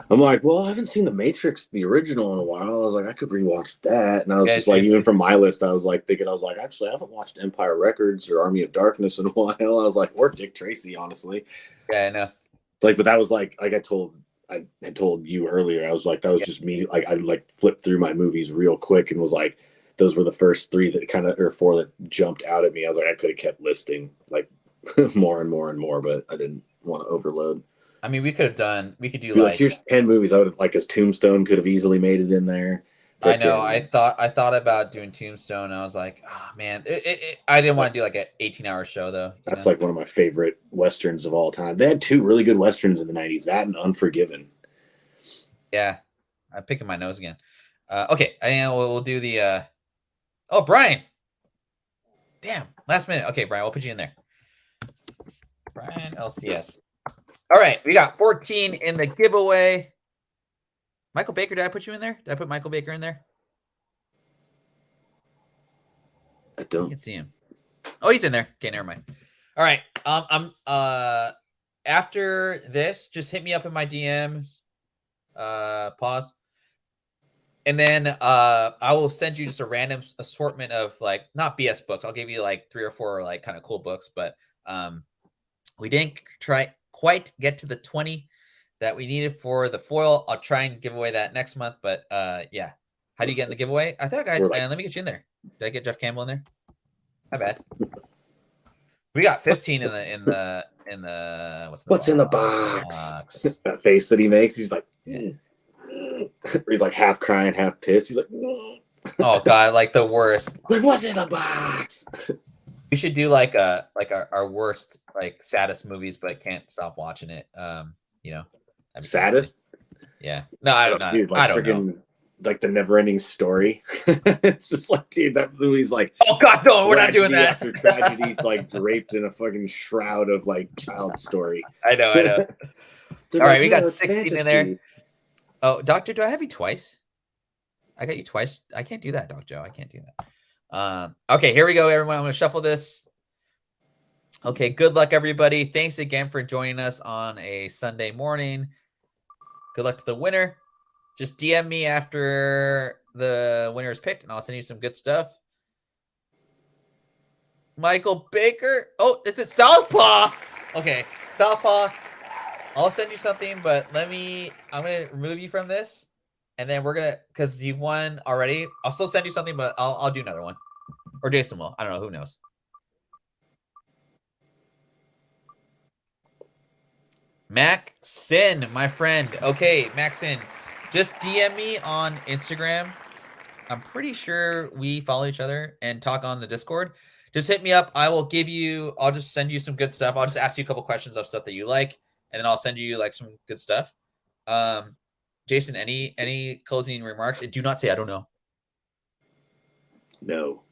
I'm like, well, I haven't seen The Matrix, the original, in a while. I was like, I could rewatch that. And I was just like, even from my list, I was like thinking, actually, I haven't watched Empire Records or Army of Darkness in a while. I was like, or Dick Tracy, honestly. Yeah, I know. It's like, but that was like I had told you earlier, I was like, that was just me. Like, I like flipped through my movies real quick and was like, those were the first 3 that kind of, or 4 that jumped out at me. I was like, I could have kept listing like more and more and more, but I didn't want to overload. I mean, we could do like here's 10 movies. I would like as Tombstone could have easily made it in there. I know. I thought about doing Tombstone. I was like, oh man, I didn't want to do like an 18-hour show though. That's like one of my favorite Westerns of all time. They had 2 really good Westerns in the 90s, that and Unforgiven. Yeah. I'm picking my nose again. Okay. We'll do the, oh, Brian. Damn. Last minute. Okay, Brian, we'll put you in there. Brian LCS. All right, we got 14 in the giveaway. Michael Baker, did I put you in there? Did I put Michael Baker in there? I don't. I can see him. Oh, he's in there. Okay, never mind. All right. After this, just hit me up in my DMs pause. And then I will send you just a random assortment of like not BS books. I'll give you like 3 or 4 like kind of cool books, but we didn't quite get to the 20 that we needed for the foil. I'll try and give away that next month, but yeah. How do you get in the giveaway? I think let me get you in there. Did I get Jeff Campbell in there? My bad. We got 15 in the what's in the box? That face that he makes, he's like, he's like half crying, half pissed. He's like, oh god, like the worst. Like, what's in the box? We should do like our worst, like saddest movies, but can't stop watching it. You know, saddest. Yeah, no, I don't know. Dude, like, I don't know. Like the never-ending story. It's just like, dude, that movie's like, oh god, no, we're not doing that. After tragedy, like draped in a fucking shroud of like child story. I know. All right, we got 16 in there. Oh, Doctor, do I have you twice? I got you twice. I can't do that, Doc Joe. I can't do that. Okay, here we go, everyone. I'm gonna shuffle this. Okay, good luck, everybody. Thanks again for joining us on a Sunday morning. Good luck to the winner. Just DM me after the winner is picked, and I'll send you some good stuff. Michael Baker. Oh, is it Southpaw? Okay, Southpaw. I'll send you something, but I'm going to remove you from this. And then we're going to, because you've won already. I'll still send you something, but I'll do another one. Or Jason will. I don't know. Who knows? Maxin, my friend. Okay, Maxin. Just DM me on Instagram. I'm pretty sure we follow each other and talk on the Discord. Just hit me up. I'll just send you some good stuff. I'll just ask you a couple questions of stuff that you like, and then I'll send you like some good stuff. Jason, any closing remarks? And do not say I don't know. No.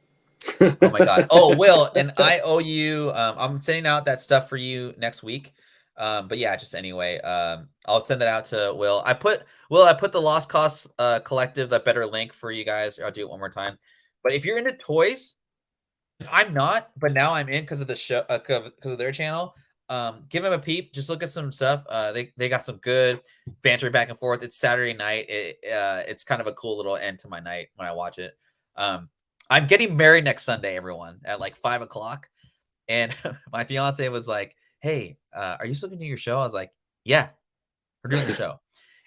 Oh my god. Oh, Will, and I owe you. I'm sending out that stuff for you next week. But yeah, just anyway, I'll send that out to Will. I put the Lost Costs Collective, that better link for you guys. I'll do it one more time. But if you're into toys, I'm not, but now I'm in because of the show, because of their channel. Give them a peep. Just look at some stuff. They got some good banter back and forth. It's Saturday night. It's kind of a cool little end to my night when I watch it. I'm getting married next Sunday, everyone, at like 5:00, and my fiance was like, hey, are you still going to do your show? I was like, yeah, we're doing the show.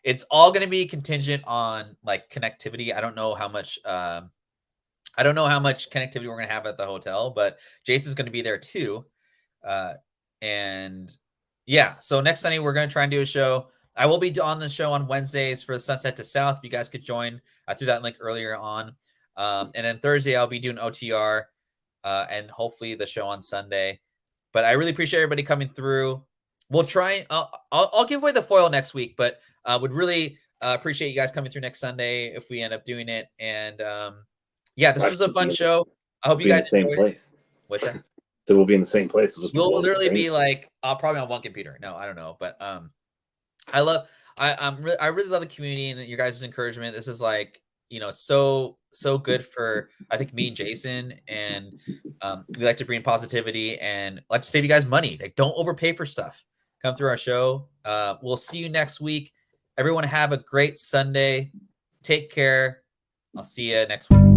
It's all going to be contingent on like connectivity. I don't know how much connectivity we're going to have at the hotel, but Jason's going to be there too. And yeah, so next Sunday we're going to try and do a show. I will be on the show on Wednesdays for Sunset to South. If you guys could join, I threw that link earlier on. And then Thursday I'll be doing OTR, and hopefully the show on Sunday. But I really appreciate everybody coming through. We'll try. I'll give away the foil next week, but would really appreciate you guys coming through next Sunday if we end up doing it. And yeah, this was a fun show. I hope you guys in the same place. What's that? So we'll be in the same place. We'll literally be like probably on one computer. No, I don't know, but I really love the community and your guys' encouragement. This is like, so good for, I think, me and Jason, and we like to bring positivity and like to save you guys money. Like, don't overpay for stuff. Come through our show. We'll see you next week. Everyone have a great Sunday. Take care. I'll see you next week.